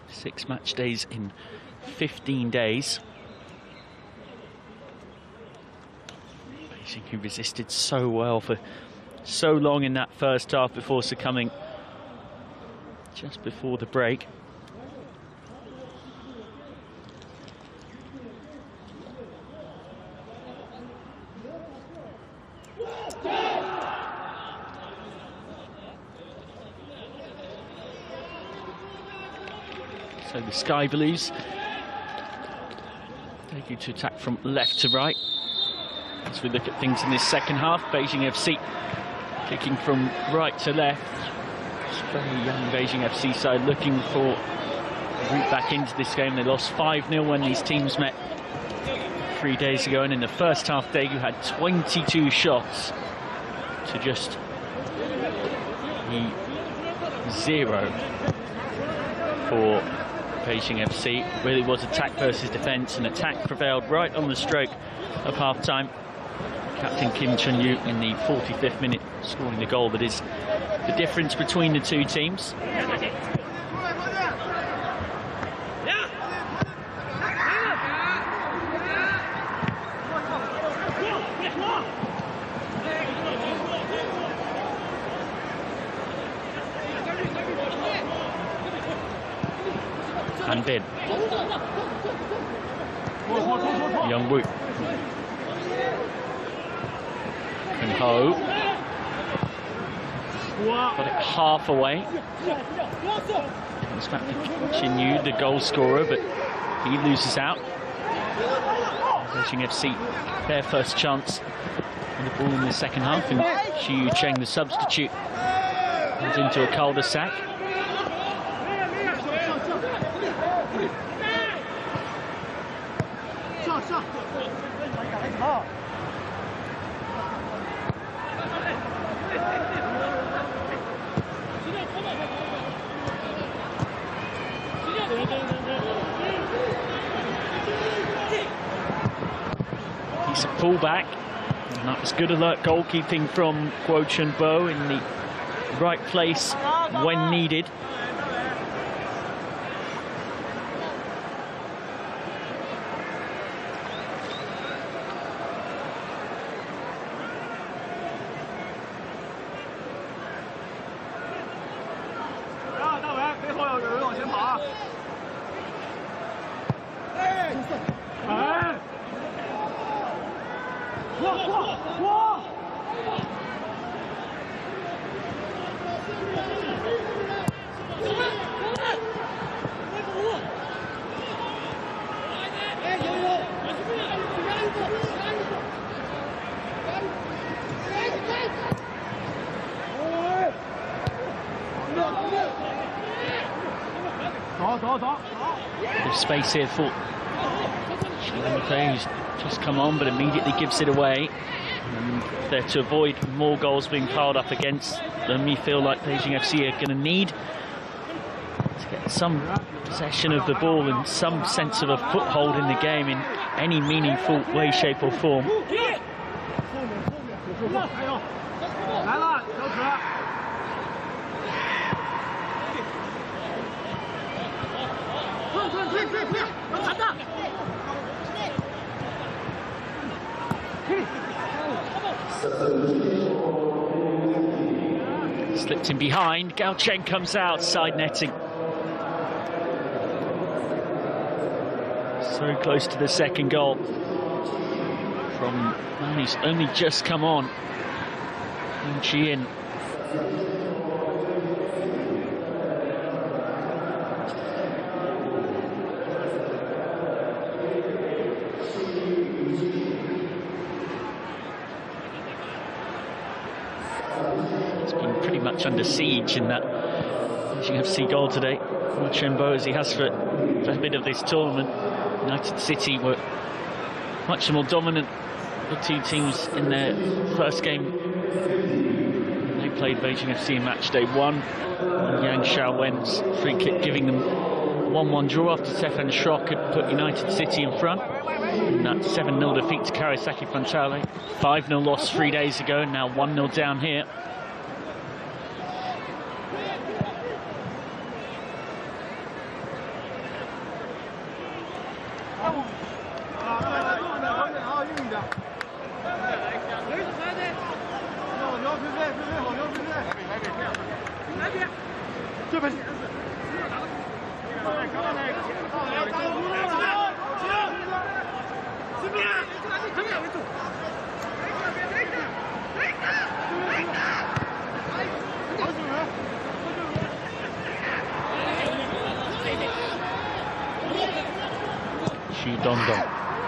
6 match days in 15 days. Beijing, who resisted so well for so long in that first half before succumbing just before the break. So the Sky Blues, Daegu to attack from left to right. As we look at things in this second half, Beijing FC kicking from right to left. It's a very young Beijing FC side looking for a route back into this game. They lost 5-0 when these teams met 3 days ago, and in the first half Daegu had 22 shots to just 0 for Beijing FC. Really was attack versus defence, and attack prevailed right on the stroke of half-time. Captain Kim Chun-yu in the 45th minute scoring the goal that is the difference between the two teams. And Bin. Young Woo. And Ho. Got it half away. It's back to Chin-Yu, the goal scorer, but he loses out. Beijing FC, their first chance on the ball in the second half, and Xiyu Cheng, the substitute, comes into a cul-de-sac. He's a fullback, and that was good alert goalkeeping from Guo Chun-bo in the right place when needed. There's space here for Shimon, who's just come on but immediately gives it away. And there to avoid more goals being piled up against them, you feel like Beijing FC are going to need to get some possession of the ball and some sense of a foothold in the game in any meaningful way, shape or form. Slipped in behind. CHN comes out, side netting. So close to the second goal from man who's only just come on. CHN. It's been pretty much under siege in that Beijing FC goal today. Chembo, as he has for a bit of this tournament. United City were much more dominant, the two teams, in their first game. They played Beijing FC in match day 1. And Yang Xiaowen's free kick giving them a 1-1 draw after Stefan Schrock had put United City in front. And that 7-0 defeat to Kawasaki Frontale. 5-0 loss 3 days ago, and now 1-0 down here.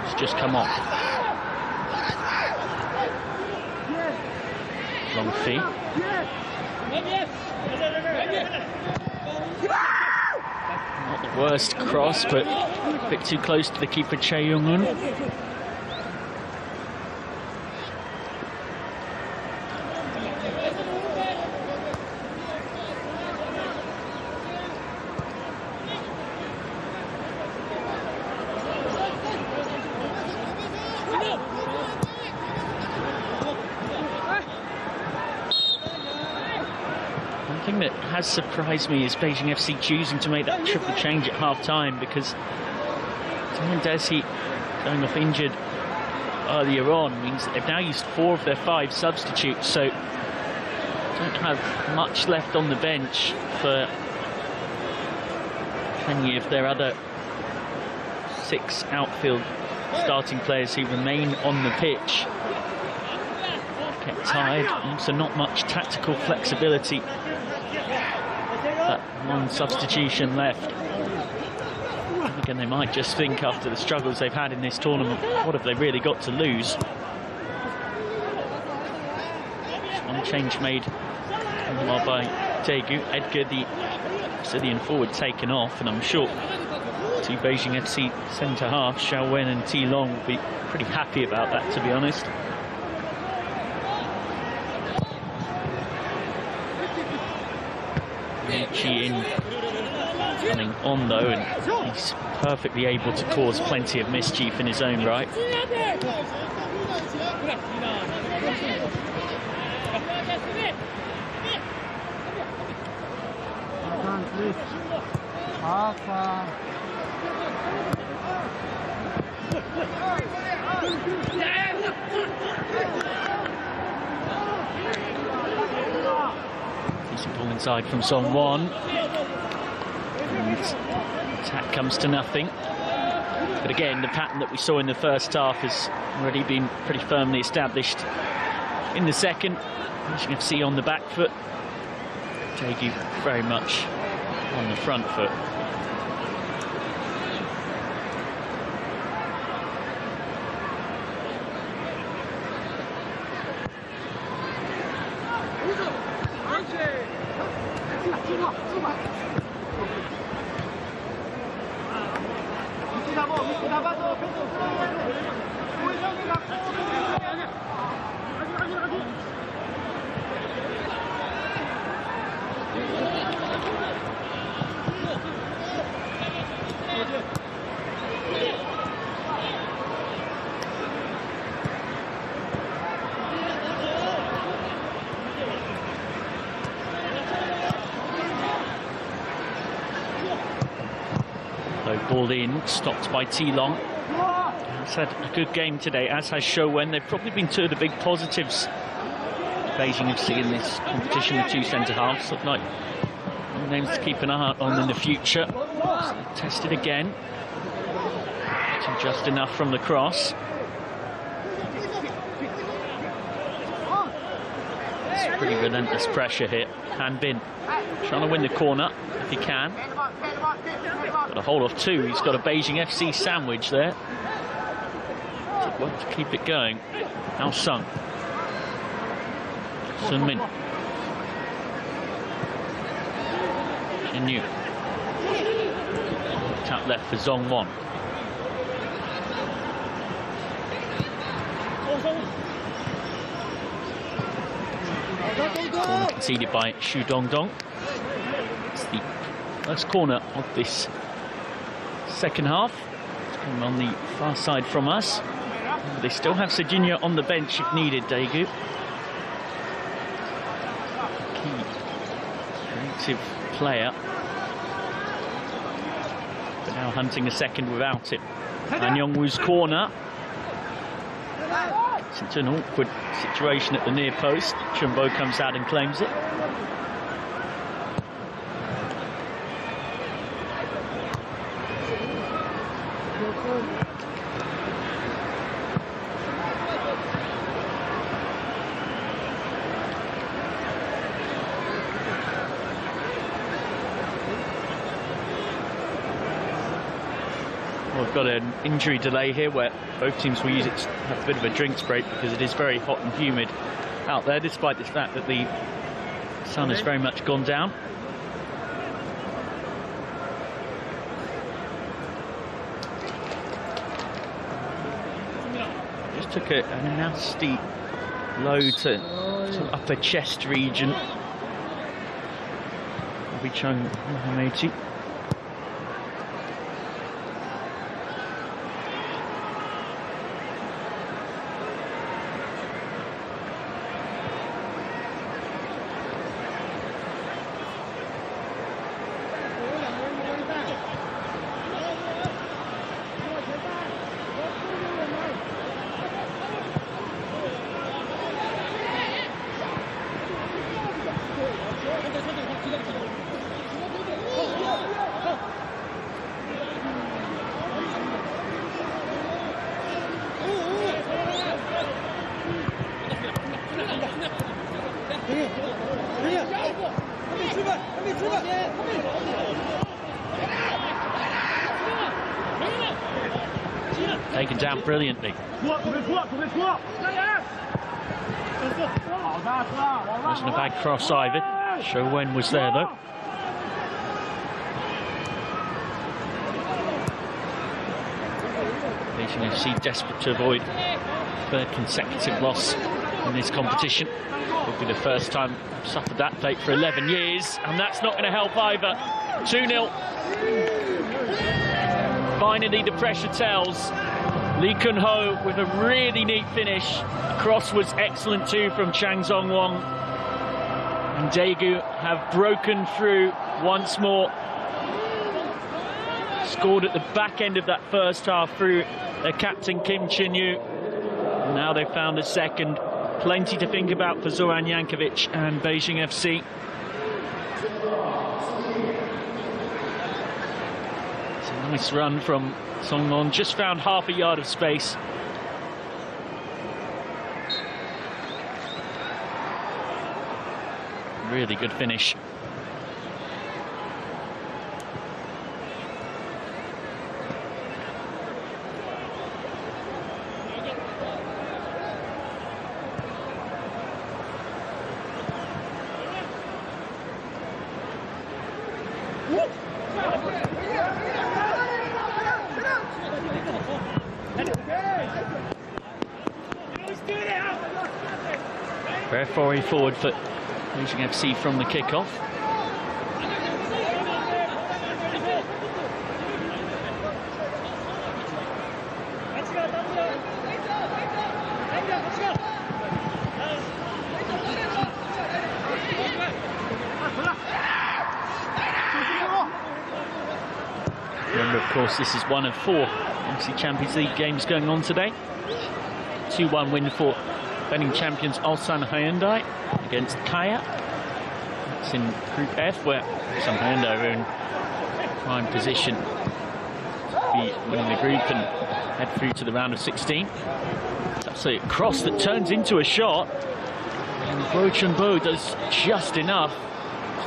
It's just come off. Long feet. Not the worst cross, but a bit too close to the keeper, Che Young-un. Thing that has surprised me is Beijing FC choosing to make that triple change at half-time, because Desi going off injured earlier on means that they've now used 4 of their 5 substitutes, so don't have much left on the bench for any of their other 6 outfield starting players who remain on the pitch. Get tired, also not much tactical flexibility. That 1 substitution left. Again, they might just think, after the struggles they've had in this tournament, what have they really got to lose? One change made by Daegu. Edgar, the Brazilian forward, taken off, and I'm sure 2 Beijing FC centre-half, Xiaowen and T Long, will be pretty happy about that, to be honest. In coming on though, and he's perfectly able to cause plenty of mischief in his own right. Decent ball inside from Song Won. And attack comes to nothing. But again, the pattern that we saw in the first half has already been pretty firmly established in the second. Beijing FC on the back foot. Daegu very much on the front foot. ball in, stopped by T-Long. He's had a good game today, as has CHN. They've probably been two of the big positives Beijing FC in this competition, the two centre-halves. Look like names to keep an eye on in the future. So tested again. Just enough from the cross. It's pretty relentless pressure here. Han Bin trying to win the corner if he can. Got a hold of two. He's got a Beijing FC sandwich there. Took one to keep it going. Now Sung. Sun Min. Yu. Tap left for Zong Won. Corner conceded by Xu Dongdong. It's the first corner of this second half. It's coming on the far side from us. They still have Sejinho on the bench if needed, Daegu. Key creative player. But now hunting a second without it. And Yongwoo's corner. It's into an awkward situation at the near post. Chumbo comes out and claims it. Well, we've got an injury delay here where both teams will use it to have a bit of a drinks break because it is very hot and humid out there, despite the fact that the sun has very much gone down. Just took a nasty blow to upper chest region. Wichung Mohamedi. Taken down brilliantly. Wasn't a bad cross either. CHN was there though. Beijing FC desperate to avoid third consecutive loss in this competition. It'll be the first time I've suffered that fate for 11 years, and that's not going to help either. 2-0. Finally, the pressure tells. Lee Kun-ho with a really neat finish. The cross was excellent too from Chang Zong-won. And Daegu have broken through once more. Scored at the back end of that first half through their captain Kim Chin-yu. Now they've found a second. Plenty to think about for Zoran Jankovic and Beijing FC. It's a nice run from Song-mon, just found half a yard of space. Really good finish. Very far forward for Beijing FC from the kickoff. Number of course, this is one of 4 AFC Champions League games going on today. 2-1 win for defending champions Ulsan Hyundai against Kaya. It's in Group F, where Ulsan Hyundai are in prime position to be winning the group and head through to the round of 16. That's a cross that turns into a shot, and Bo Chun-bo does just enough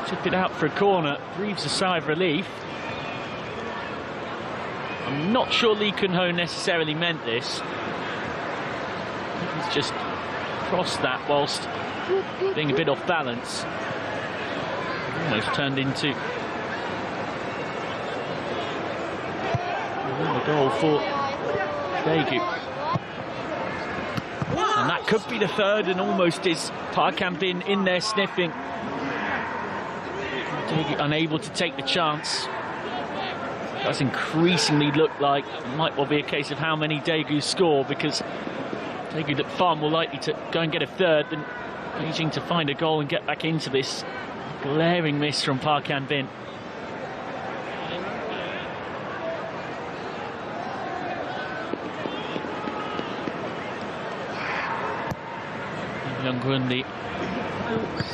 to tip it out for a corner, breathes a sigh of relief. I'm not sure Lee Kun-ho necessarily meant this. He's just crossed that whilst being a bit off balance. Almost turned into a goal for Daegu. And that could be the third, and almost is Park Han-bin in there sniffing. Daegu unable to take the chance. Does increasingly look like it might well be a case of how many Daegu score, because Daegu look far more likely to go and get a third than Beijing to find a goal and get back into this. Glaring miss from Park Han-bin. Young-gun, the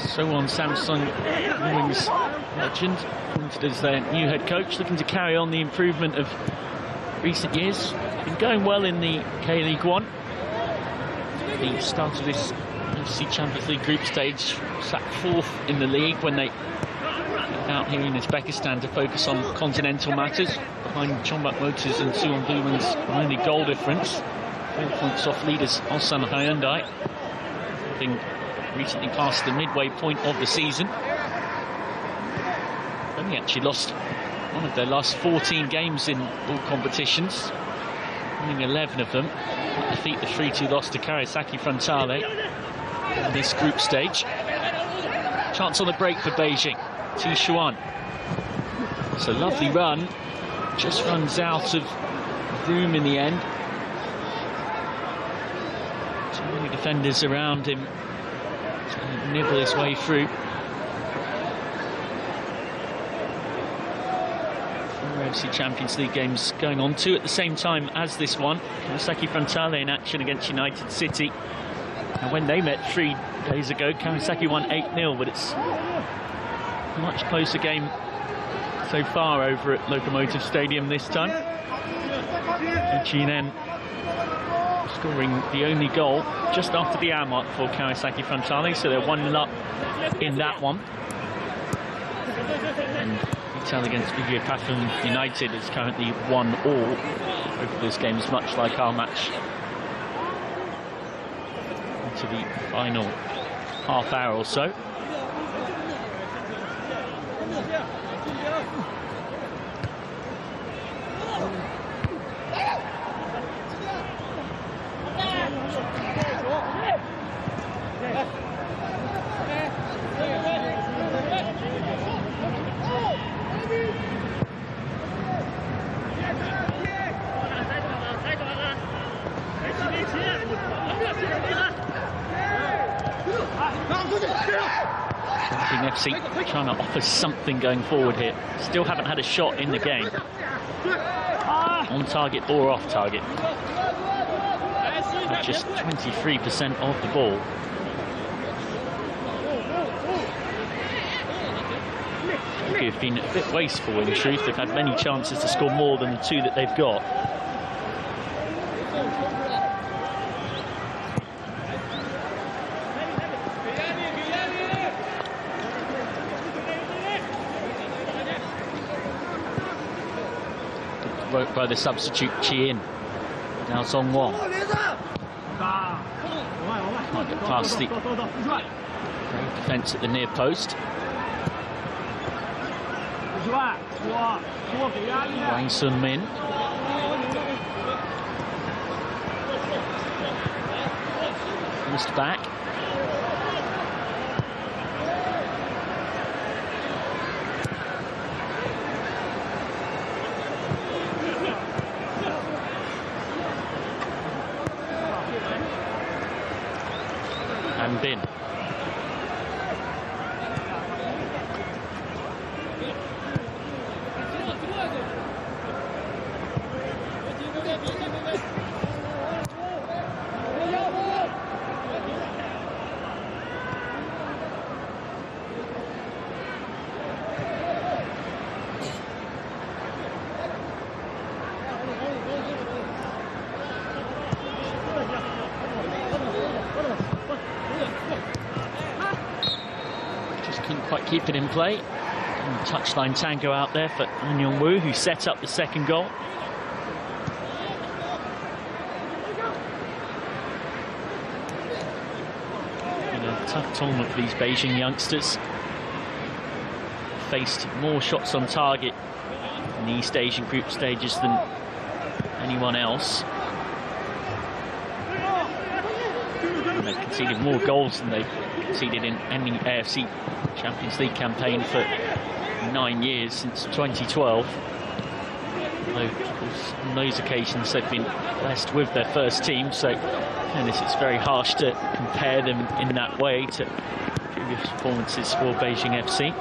Sowon Samsung Wings legend, appointed as their new head coach, looking to carry on the improvement of recent years. Been going well in the K-League 1. The start of this AFC Champions League group stage, sat 4th in the league when they went out here in Uzbekistan to focus on continental matters, behind Chongbuk Motors and Suwon Blumen's only goal difference. 4 points off leaders Ulsan Hyundai, having recently passed the midway point of the season. Only actually lost one of their last 14 games in all competitions, winning 11 of them. Defeat the 3-2 loss to Kawasaki Frontale in this group stage. Chance on the break for Beijing. Tishuan. It's a lovely run, just runs out of room in the end. Too many defenders around him to nibble his way through. 4 AFC Champions League games going on, 2 at the same time as this one. Kawasaki Frontale in action against United City. And when they met 3 days ago, Kawasaki won 8-0, but it's a much closer game so far over at Locomotive Stadium this time. CHN scoring the only goal just after the hour mark for Kawasaki Frontale, so they're 1-0 up in that one. And Vital against Vidyapathan United is currently 1-1 over those games, much like our match. Into the final half hour or so. FC trying to offer something going forward here. Still haven't had a shot in the game, on target or off target. Just 23% of the ball. They've been a bit wasteful in truth. They've had many chances to score more than the 2 that they've got. Work by the substitute Chi-in. Now Song-won. Might get past the defence at the near post. Wang Sun-min. Missed back. Han-bin. couldn't quite keep it in play. And touchline tango out there for An Yong-woo, who set up the second goal. Tough tournament for these Beijing youngsters. Faced more shots on target in the East Asian group stages than anyone else. And they've conceded more goals than they've conceded in any AFC Champions League campaign for 9 years, since 2012. Although, of course, on those occasions they've been blessed with their first team, so and it's very harsh to compare them in that way to previous performances for Beijing FC.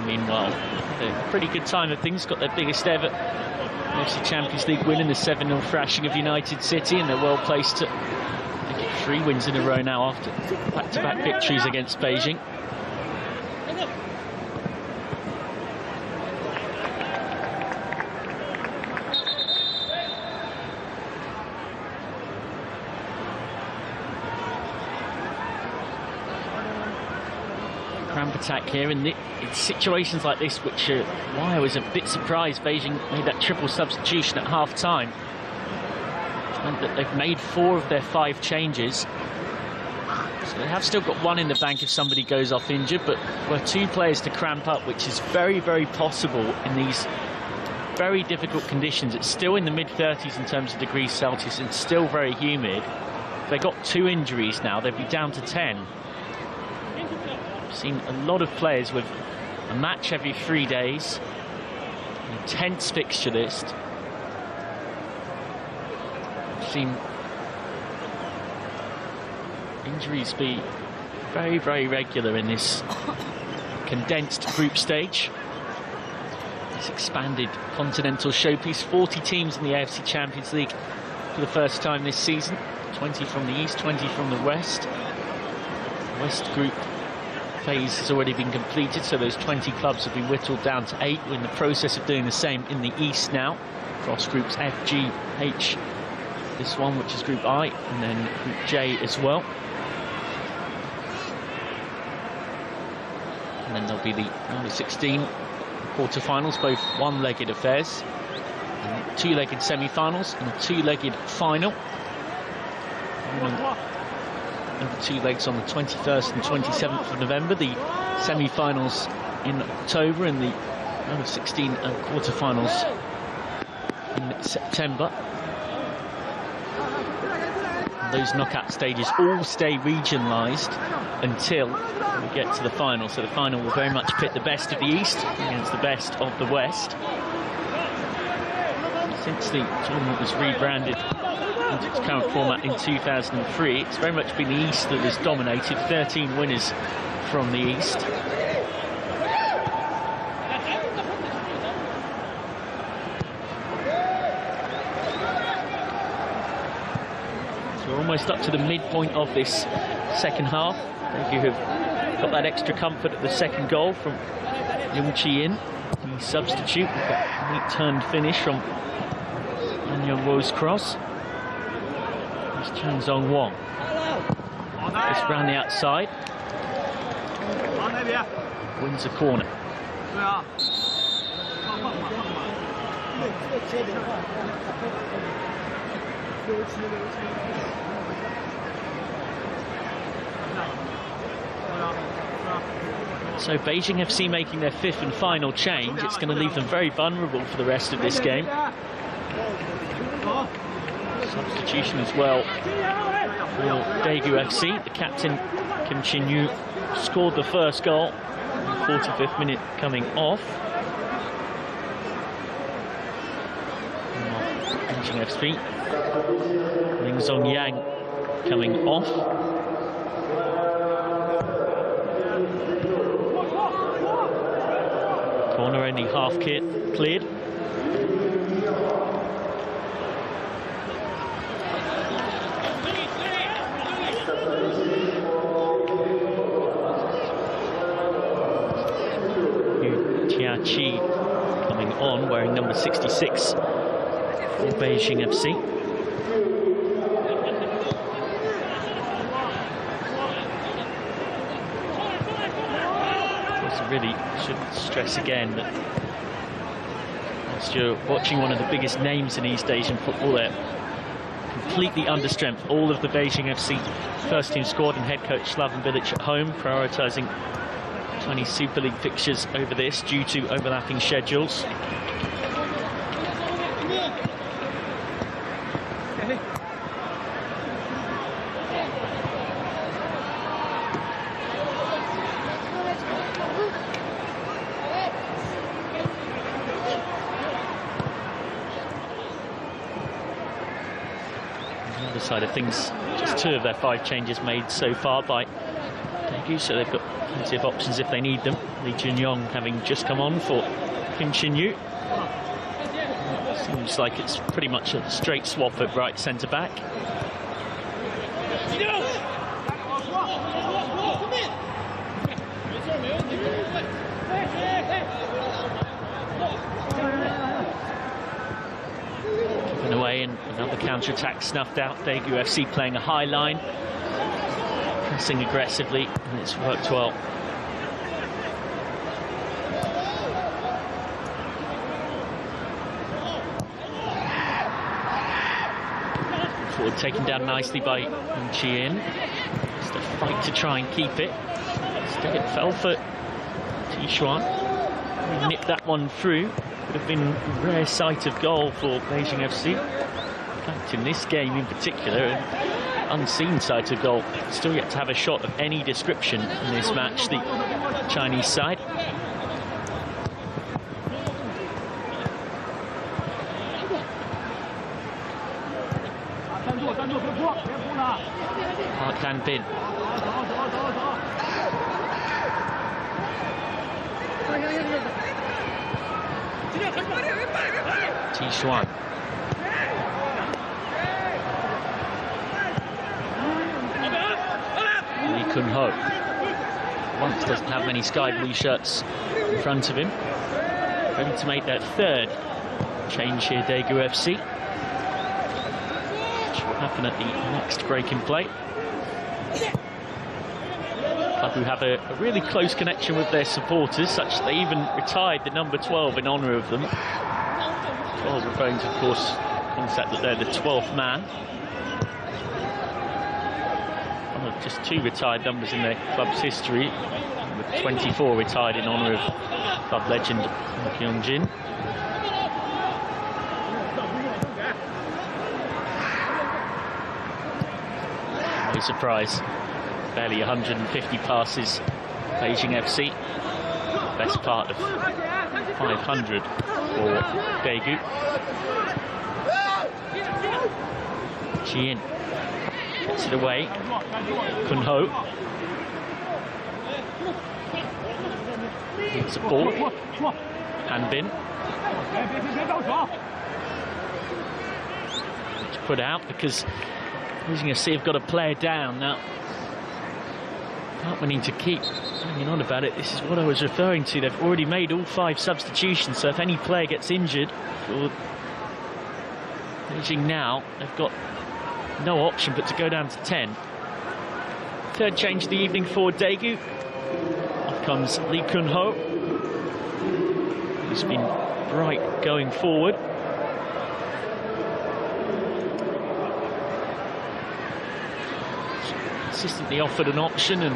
Meanwhile, a pretty good time of things. Got their biggest ever AFC Champions League win in the 7-0 thrashing of United City, and they're well placed to get 3 wins in a row now after back-to-back victories against Beijing. Attack here in situations like this, which why I was a bit surprised Beijing made that triple substitution at half-time. Which meant that they've made 4 of their 5 changes, so they have still got 1 in the bank if somebody goes off injured, but were 2 players to cramp up, which is very, very possible in these very difficult conditions. It's still in the mid-30s in terms of degrees Celsius and still very humid. If they got 2 injuries now, they'd be down to 10. Seen a lot of players with a match every 3 days, an intense fixture list. I've seen injuries be very, very regular in this condensed group stage. This expanded continental showpiece, 40 teams in the AFC Champions League for the first time this season, 20 from the East, 20 from the West. The West group phase has already been completed, so those 20 clubs have been whittled down to 8. We're in the process of doing the same in the East now, across groups F, G, H, this one which is Group I, and then Group J as well. And then there'll be the under 16 quarter-finals, both one-legged affairs, and 2-legged semi-finals and a 2-legged final. Over 2 legs on the 21st and 27th of November, the semi-finals in October and the round of 16 and quarter-finals in September. And those knockout stages all stay regionalised until we get to the final, so the final will very much pit the best of the East against the best of the West. Since the tournament was rebranded into its current format in 2003, it's very much been the East that has dominated. 13 winners from the East. So we're almost up to the midpoint of this second half. Daegu have got that extra comfort at the second goal from Jung Chi-in, the substitute, with that neat turned finish from An Yong-woo's cross. Chang Zong-won. Just round the outside. Wins a corner. So Beijing FC making their 5th and final change. It's going to leave them very vulnerable for the rest of this game. Substitution as well for Daegu FC. The captain, Kim Chin-yu, scored the first goal in the 45th minute coming off. Beijing FC. Ling Zhong-yang coming off. Corner only half cleared. Chi coming on, wearing number 66 for Beijing FC. really should stress again that whilst you're watching one of the biggest names in East Asian football, they're completely under strength. All of the Beijing FC first team squad and head coach Slaven Bilic at home, prioritising Chinese Super League fixtures over this due to overlapping schedules. Side of things, just 2 of their 5 changes made so far by Daegu, so they've got plenty of options if they need them. Lee Jun-yong having just come on for Kim Shin-yu. Seems like it's pretty much a straight swap at right centre back. Away, and another counter-attack snuffed out. Daegu FC playing a high line, pressing aggressively, and it's worked well. Forward taken down nicely by Chi-in. Just a fight to try and keep it. Instead it fell for Tishuan. He nipped that one through. Would have been a rare sight of goal for Beijing FC. In fact, in this game in particular, an unseen sight of goal. Still yet to have a shot of any description in this match, the Chinese side. Park Han-bin. Tishuan. Lee Kun-ho. Once doesn't have many sky blue shirts in front of him. Ready to make that 3rd change here, Daegu FC. Which will happen at the next break in play. Who have a really close connection with their supporters, such that they even retired the number 12 in honour of them. 12 referring to, of course, the concept that they're the 12th man. One of just 2 retired numbers in their club's history, with 24 retired in honour of club legend Kyung-jin. No surprise. Barely 150 passes, Beijing FC. Best part of 500 for Daegu. Chi-in gets it away. Kun-ho. It's a ball. Han-bin. It's put out because Beijing FC have got a player down now. We need to keep hanging on about it. This is what I was referring to. They've already made all 5 substitutions, so if any player gets injured for Beijing now, they've got no option but to go down to 10. 3rd change of the evening for Daegu. Off comes Lee Kun-ho, who's been bright going forward. Consistently offered an option and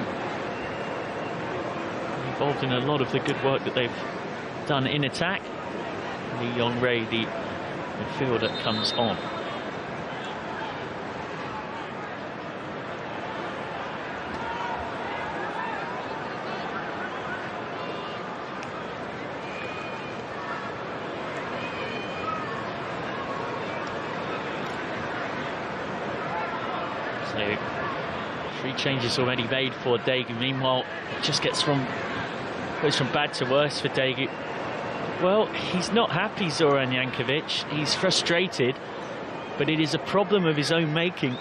involved in a lot of the good work that they've done in attack. Lee Yong-rae, the midfielder, comes on. So 3 changes already made for Daegu. Meanwhile, it just goes from bad to worse for Daegu. Well, he's not happy, Zoran Jankovic. He's frustrated, but it is a problem of his own making.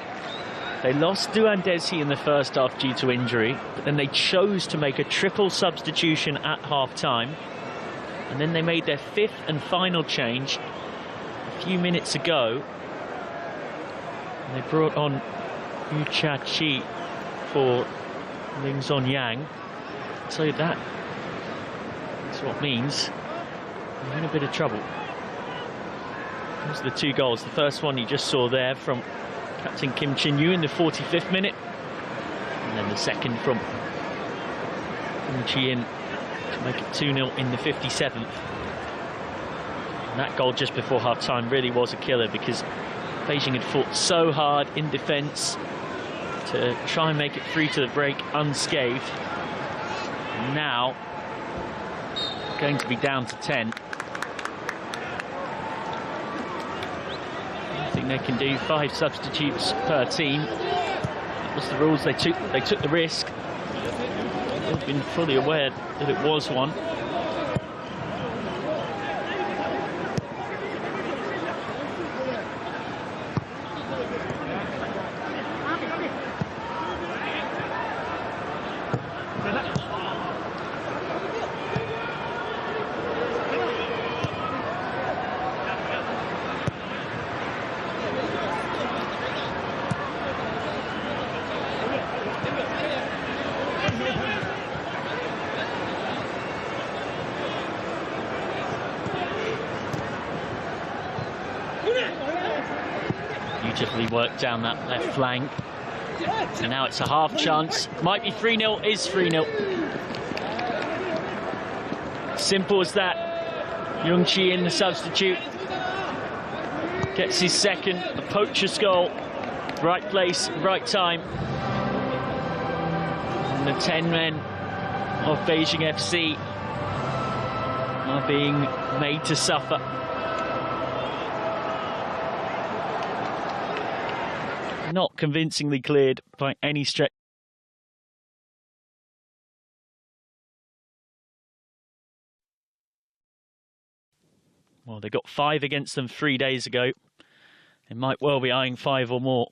They lost Duan Desi in the first half due to injury, but then they chose to make a triple substitution at half-time. And then they made their 5th and final change a few minutes ago. And they brought on Yu Cha-chi for Ling Zon-yang. So that That's what means we're in a bit of trouble. Those are the two goals. The first one you just saw there from Captain Kim Chin-yu in the 45th minute. And then the second from Yung Chi-in to make it 2-0 in the 57th. And that goal just before half-time really was a killer, because Beijing had fought so hard in defence to try and make it through to the break unscathed. And now, going to be down to 10. I think they can do 5 substitutes per team. That was the rules. They took the risk. They've been fully aware that it was one. Beautifully worked down that left flank. And now it's a half chance. Might be 3-0, is 3-0. Simple as that. Yung Chi-in, the substitute, gets his second, a poacher's goal. Right place, right time. And the 10 men of Beijing FC are being made to suffer. Not convincingly cleared by any stretch. Well, they got 5 against them 3 days ago. They might well be eyeing 5 or more.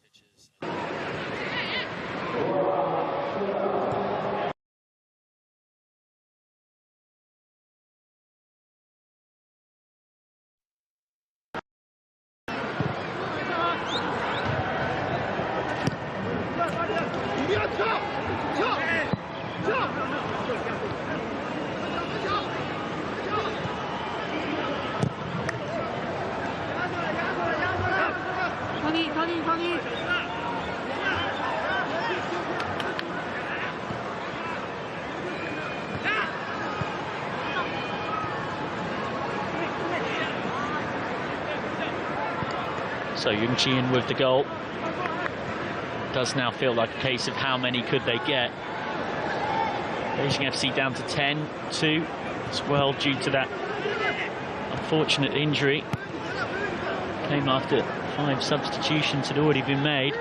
So Yung Chi-in with the goal. Does now feel like a case of how many could they get. Beijing FC down to 10-2 as well, due to that unfortunate injury. Came after 5 substitutions had already been made.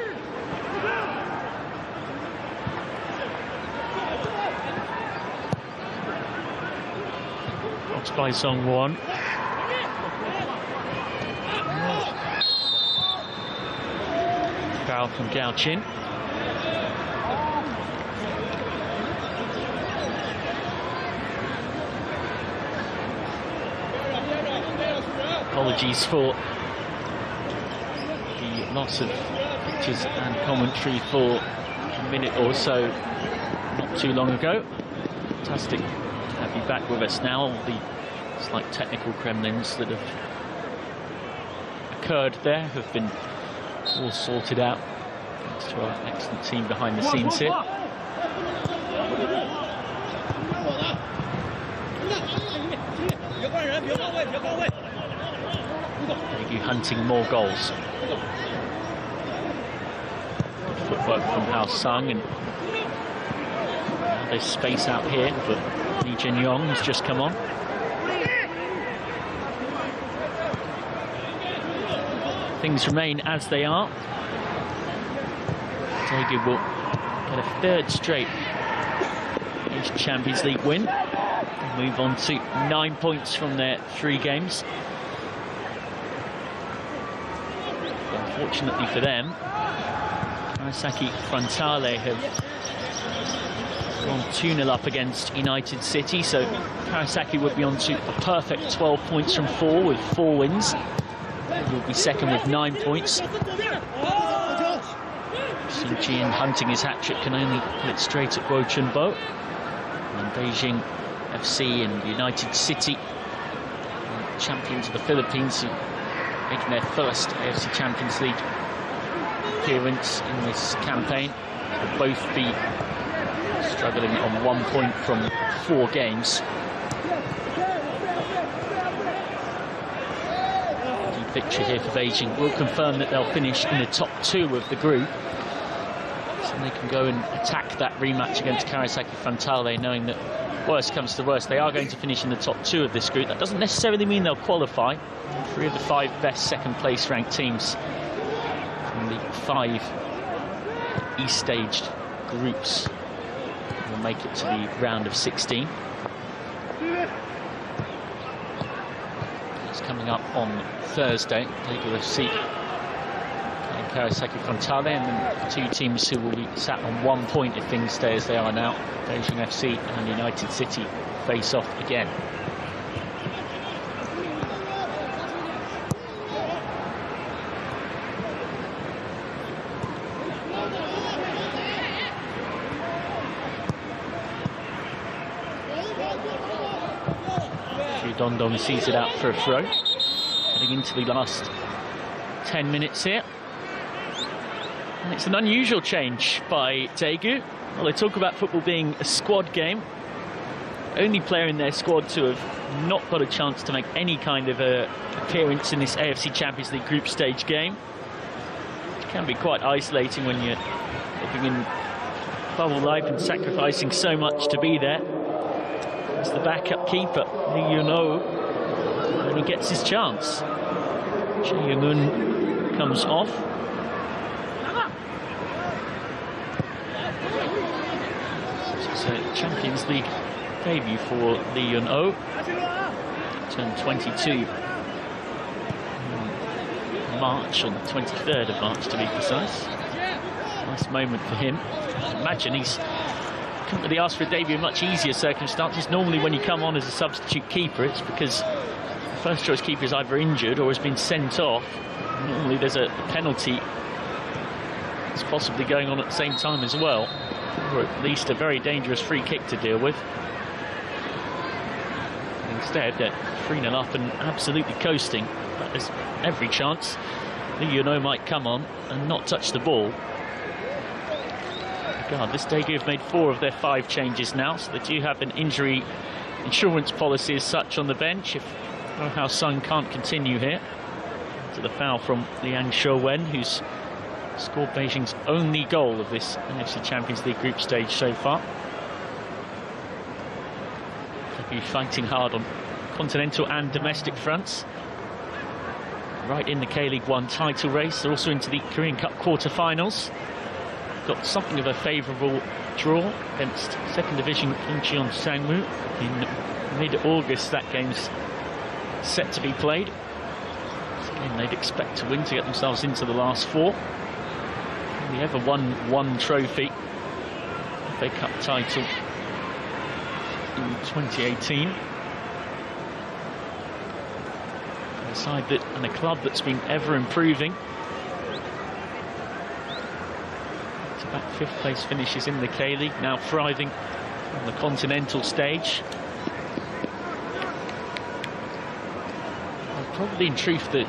Box by Song Won. Foul from Gao Chin. Apologies for the loss of pictures and commentary for a minute or so not too long ago. Fantastic to have you back with us now. All the slight technical gremlins that have occurred there have been all sorted out, thanks to our excellent team behind the scenes here. Daegu hunting more goals. Good footwork from Hao Sung, and there's space out here for Lee Jin-yong, who's just come on. Things remain as they are. Daegu will get a 3rd straight AFC Champions League win. They'll move on to 9 points from their 3 games. Unfortunately for them, Kawasaki Frontale have gone 2-0 up against United City, so Kawasaki would be on to a perfect 12 points from 4 with 4 wins. They will be second with 9 points. Yung Chi-in hunting his hat-trick can only put it straight at Guo Chunbo. And Beijing AFC and United City, champions of the Philippines, who making their first AFC Champions League appearance in this campaign, will both be struggling on 1 point from 4 games. The picture here for Beijing will confirm that they'll finish in the top 2 of the group, so they can go and attack that rematch against Kawasaki Frontale, knowing that worst comes to worst, they are going to finish in the top 2 of this group. That doesn't necessarily mean they'll qualify. 3 of the 5 best second place ranked teams from the 5 E-staged groups will make it to the round of 16. It's coming up on Thursday. Daegu FC and Kawasaki Frontale, and the 2 teams who will be sat on 1 point if things stay as they are now, Beijing FC and United City, face off again. Dondon sees it out for a throw, heading into the last 10 minutes here. And it's an unusual change by Daegu. Well, they talk about football being a squad game. Only player in their squad to have not got a chance to make any kind of appearance in this AFC Champions League group stage game. It can be quite isolating when you're living in bubble life and sacrificing so much to be there. It's the backup keeper, Lee Yun-oh, and he gets his chance. Che Young-un comes off. It's a Champions League debut for Lee Yun-oh. Turned 22 in March, on the 23rd of March to be precise. Nice moment for him. Imagine he's couldn't really ask for a debut in much easier circumstances. Normally when you come on as a substitute keeper, it's because the first choice keeper is either injured or has been sent off. Normally there's a penalty that's possibly going on at the same time as well, or at least a very dangerous free kick to deal with. Instead they're 3-0 up and absolutely coasting, but there's every chance Lee Yun-oh might come on and not touch the ball. God, this Daegu have made 4 of their 5 changes now, so they do have an injury insurance policy as such on the bench if Hao Sung can't continue here. To the foul from Liang Shouwen, who's scored Beijing's only goal of this AFC Champions League group stage so far. They'll be fighting hard on continental and domestic fronts. Right in the K-League 1 title race. They're also into the Korean Cup quarter-finals. Got something of a favourable draw against second division Incheon Sangmu in mid-August. That game's set to be played. It's a game they'd expect to win to get themselves into the last 4. Only ever won 1 trophy, FA Cup title in 2018. A side that, and a club that's been ever improving. Back 5th place finishes in the K-League, now thriving on the continental stage. Well, probably in truth the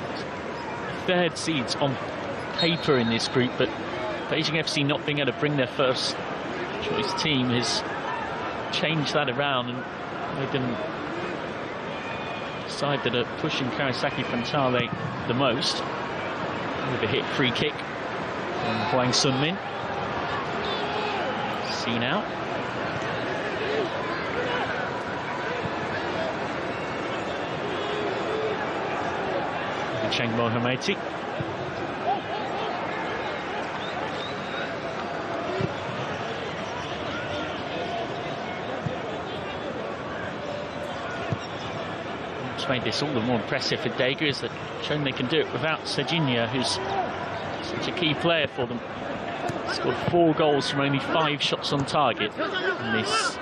3rd seeds on paper in this group, but Beijing FC not being able to bring their first choice team has changed that around and made them a side that are pushing Kawasaki Frontale the most. With a hit free kick from Hwang Sun-min. See now. Cheng Mohamedi. What's made this all the more impressive for Daegu is that shown they can do it without Sejinya, who's such a key player for them. Scored 4 goals from only 5 shots on target in this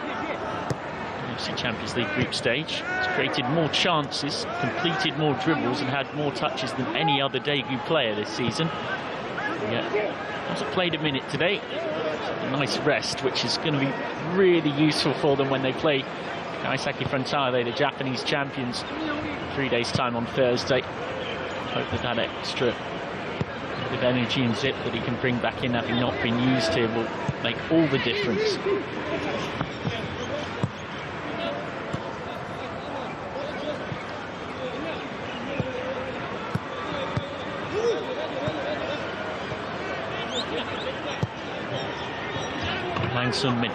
AFC Champions League group stage. He's created more chances, completed more dribbles and had more touches than any other Daegu player this season. Yeah, hasn't played a minute today. A nice rest, which is going to be really useful for them when they play Kaisaki Frontale, the Japanese champions, 3 days' time on Thursday. Hope that extra bit of energy and zip that he can bring back in, having not been used here, will make all the difference. Mang Sun-min.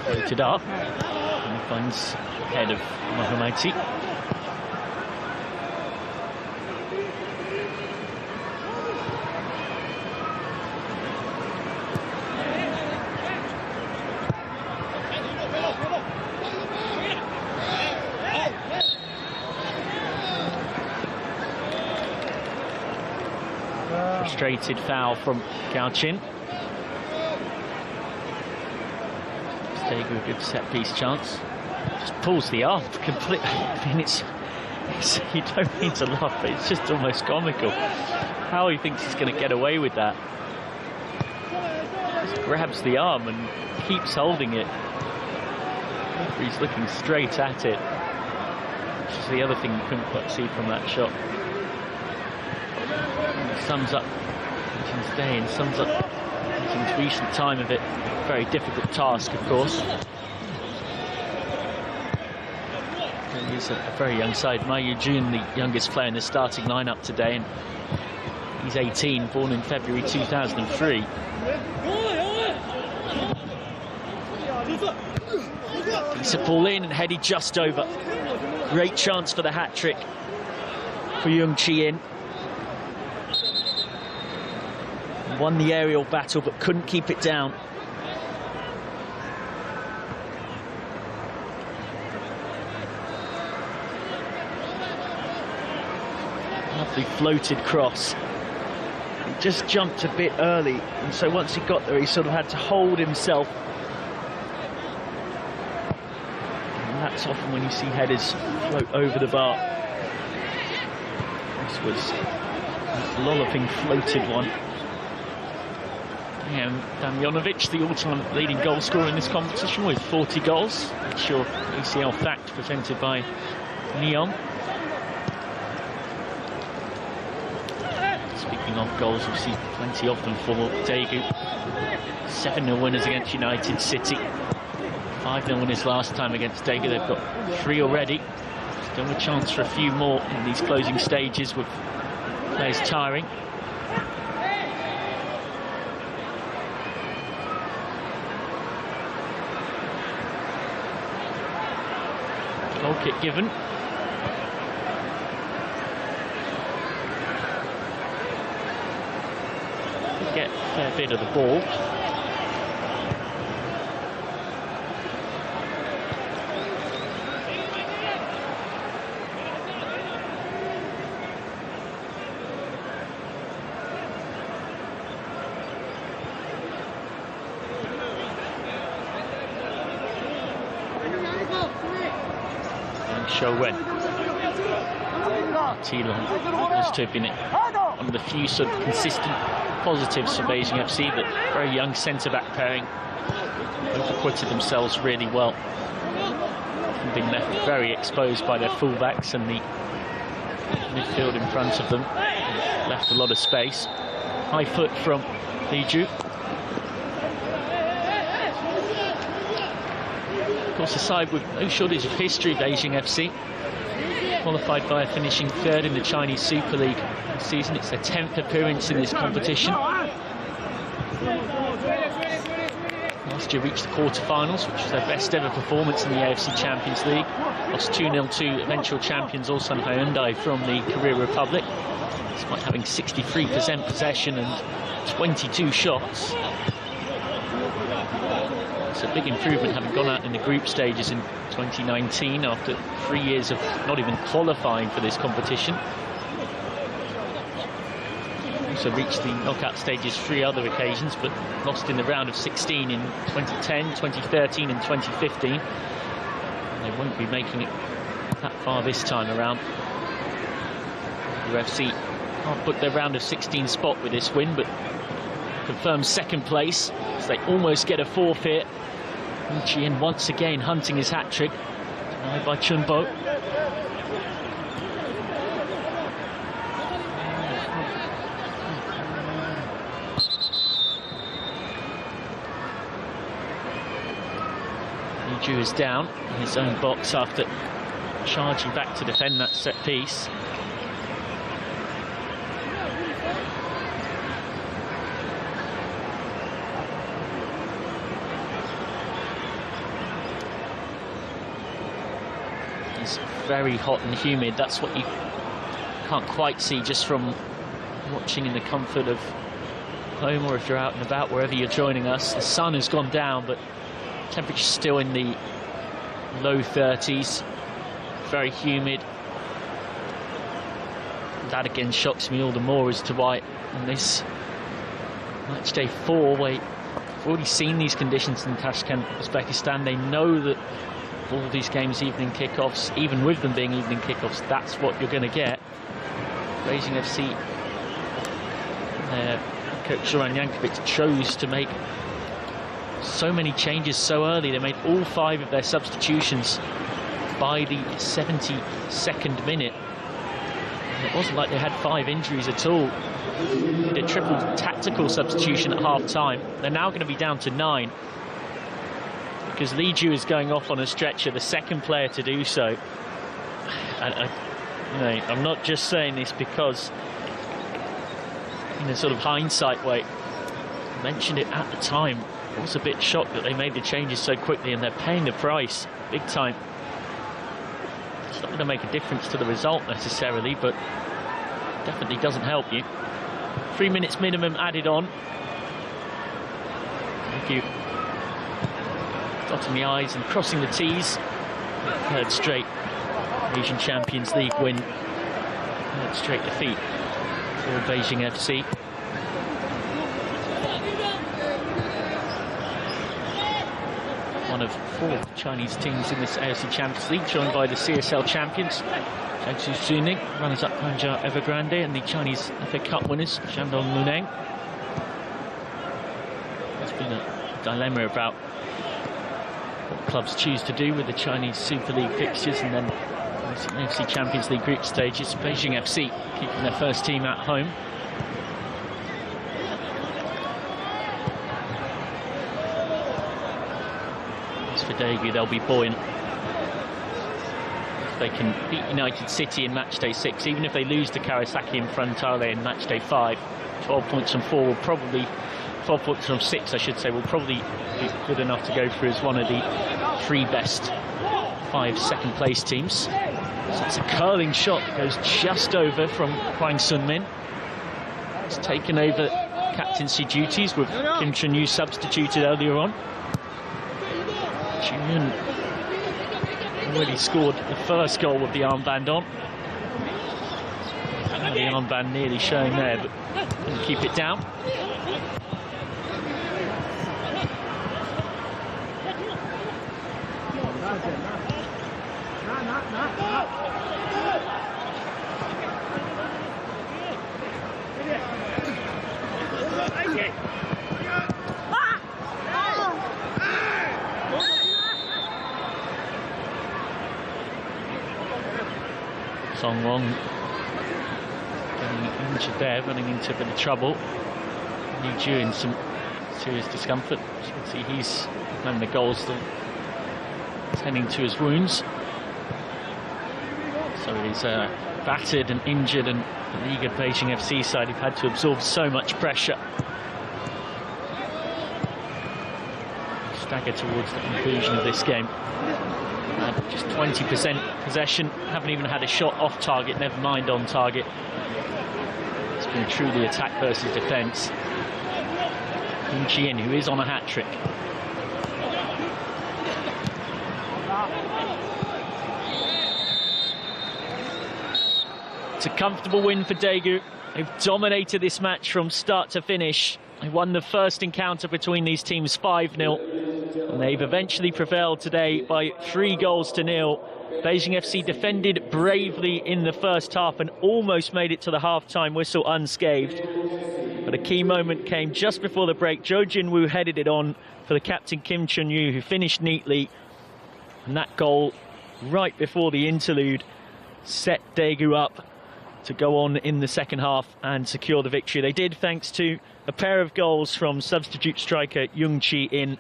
Floated up and finds head of Mahomaiti. Frustrated foul from Gao-Chin. Daegu, a good set-piece chance. Just pulls the arm completely. I mean, it's you don't mean to laugh, but it's just almost comical how he thinks he's going to get away with that. Just grabs the arm and keeps holding it. He's looking straight at it, which is the other thing you couldn't quite see from that shot. And it sums up Beijing's day and sums up Beijing's recent time of it. Very difficult task, of course. He's a very young side. Ma Yu-jun, the youngest player in the starting lineup today, and he's 18, born in February 2003. Decent ball in and headed just over. Great chance for the hat-trick for Jung Chi-in. Won the aerial battle but couldn't keep it down. Lovely floated cross. He just jumped a bit early, and so once he got there he sort of had to hold himself. And that's often when you see headers float over the bar. This was a lolloping floated one. And Damjanovic, the all-time leading goal scorer in this competition with 40 goals. That's your ACL fact presented by Neon. Speaking of goals, we see plenty of them for Daegu. 7-0 winners against United City. 5-0 winners last time against Daegu. They've got 3 already. Still a chance for a few more in these closing stages with players tiring. Goal kick given. Get a fair bit of the ball. Showen. T-Long has to have been one of the few sort of consistent positives for Beijing FC, that very young centre-back pairing have acquitted themselves really well. Often been left very exposed by their full-backs and the midfield in front of them. Left a lot of space. High foot from Liju. Of course, a side with no shortage of history, Beijing FC. Qualified by finishing 3rd in the Chinese Super League this season. It's their 10th appearance in this competition. Last year reached the quarter-finals, which was their best ever performance in the AFC Champions League. Lost 2-0 to eventual champions Ulsan Hyundai from the Korea Republic, despite having 63% possession and 22 shots. It's a big improvement, having gone out in the group stages in 2019 after 3 years of not even qualifying for this competition. Also reached the knockout stages 3 other occasions, but lost in the round of 16 in 2010, 2013 and 2015. And they won't be making it that far this time around. UFC Can't book their round of 16 spot with this win, but confirms second place as they almost get a forfeit. CHN once again hunting his hat-trick, denied by Chunbo. Daegu is down in his own box after charging back to defend that set piece. It's very hot and humid. That's what you can't quite see just from watching in the comfort of home, or if you're out and about wherever you're joining us. The sun has gone down, but temperature's still in the low 30s. Very humid. That again shocks me all the more as to why on this match day 4, where we've already seen these conditions in Tashkent, Uzbekistan. They know that all these games evening kickoffs, even with them being evening kickoffs, that's what you're going to get. Beijing FC, coach Zoran Jankovic chose to make so many changes so early. They made all 5 of their substitutions by the 72nd minute. And it wasn't like they had 5 injuries at all. They did a triple tactical substitution at half-time. They're now going to be down to 9. Because Daegu is going off on a stretcher, the second player to do so. And I'm not just saying this because, in a sort of hindsight way, I mentioned it at the time. I was a bit shocked that they made the changes so quickly, and they're paying the price big time. It's not going to make a difference to the result necessarily, but definitely doesn't help you. 3 minutes minimum added on. Thank you. Dotting the I's and crossing the T's. 3rd straight Asian Champions League win. 3rd straight defeat for Beijing FC. One of 4 Chinese teams in this AFC Champions League, joined by the CSL champions Jiangsu Suning, runners-up Guangzhou Evergrande, and the Chinese FA Cup winners Shandong Luneng. There's been a dilemma about what clubs choose to do with the Chinese Super League fixtures, and then the AFC Champions League group stages. Beijing FC keeping their first team at home. As for Daegu, they'll be buoyant if they can beat United City in match day 6, even if they lose to Kawasaki and Frontale in match day 5. 12 points from 4 will probably 12 points from 6, I should say, will probably be good enough to go through as one of the 3 best 5 second place teams. So it's a curling shot that goes just over from Hwang Sun-min. It's taken over captaincy duties with Kim Chun-yu substituted earlier on. Chun-yun already scored the first goal with the armband on. The armband nearly showing there, but couldn't keep it down. Song Wong getting injured there, running into a bit of trouble. Daegu in some serious discomfort. As you can see, he's man the goal, still tending to his wounds. So he's battered and injured, and the eager Beijing FC side have had to absorb so much pressure. Stagger towards the conclusion of this game. Just 20% possession, haven't even had a shot off target, never mind on target. It's been truly attack versus defence. CHN, who is on a hat-trick. It's a comfortable win for Daegu. They've dominated this match from start to finish. They won the first encounter between these teams 5-0. And they've eventually prevailed today by 3 goals to 0. Beijing FC defended bravely in the first half and almost made it to the half-time whistle unscathed. But a key moment came just before the break. Jo Jin-woo headed it on for the captain Kim Chun-yu, who finished neatly. And that goal right before the interlude set Daegu up to go on in the second half and secure the victory. They did, thanks to a pair of goals from substitute striker Jung Chi-in.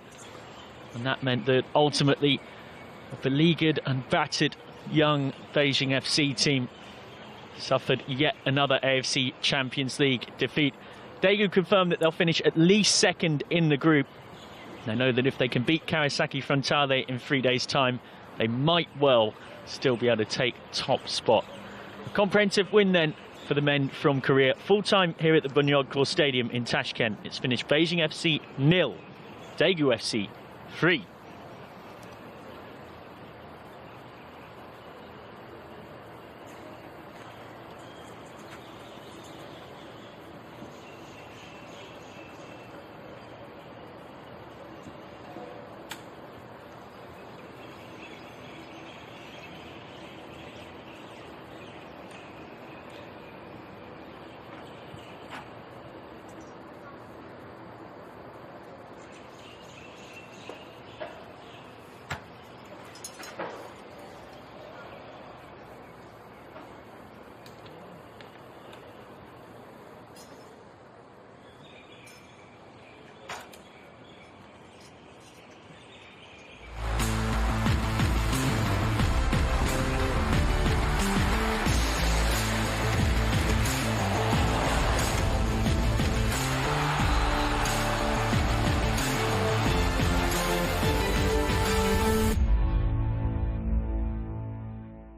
And that meant that ultimately a beleaguered and battered young Beijing FC team suffered yet another AFC Champions League defeat. Daegu confirmed that they'll finish at least second in the group. They know that if they can beat Kawasaki Frontale in 3 days' time, they might well still be able to take top spot. A comprehensive win then for the men from Korea. Full-time here at the Bunyodkor Stadium in Tashkent. It's finished Beijing FC 0, Daegu FC 3.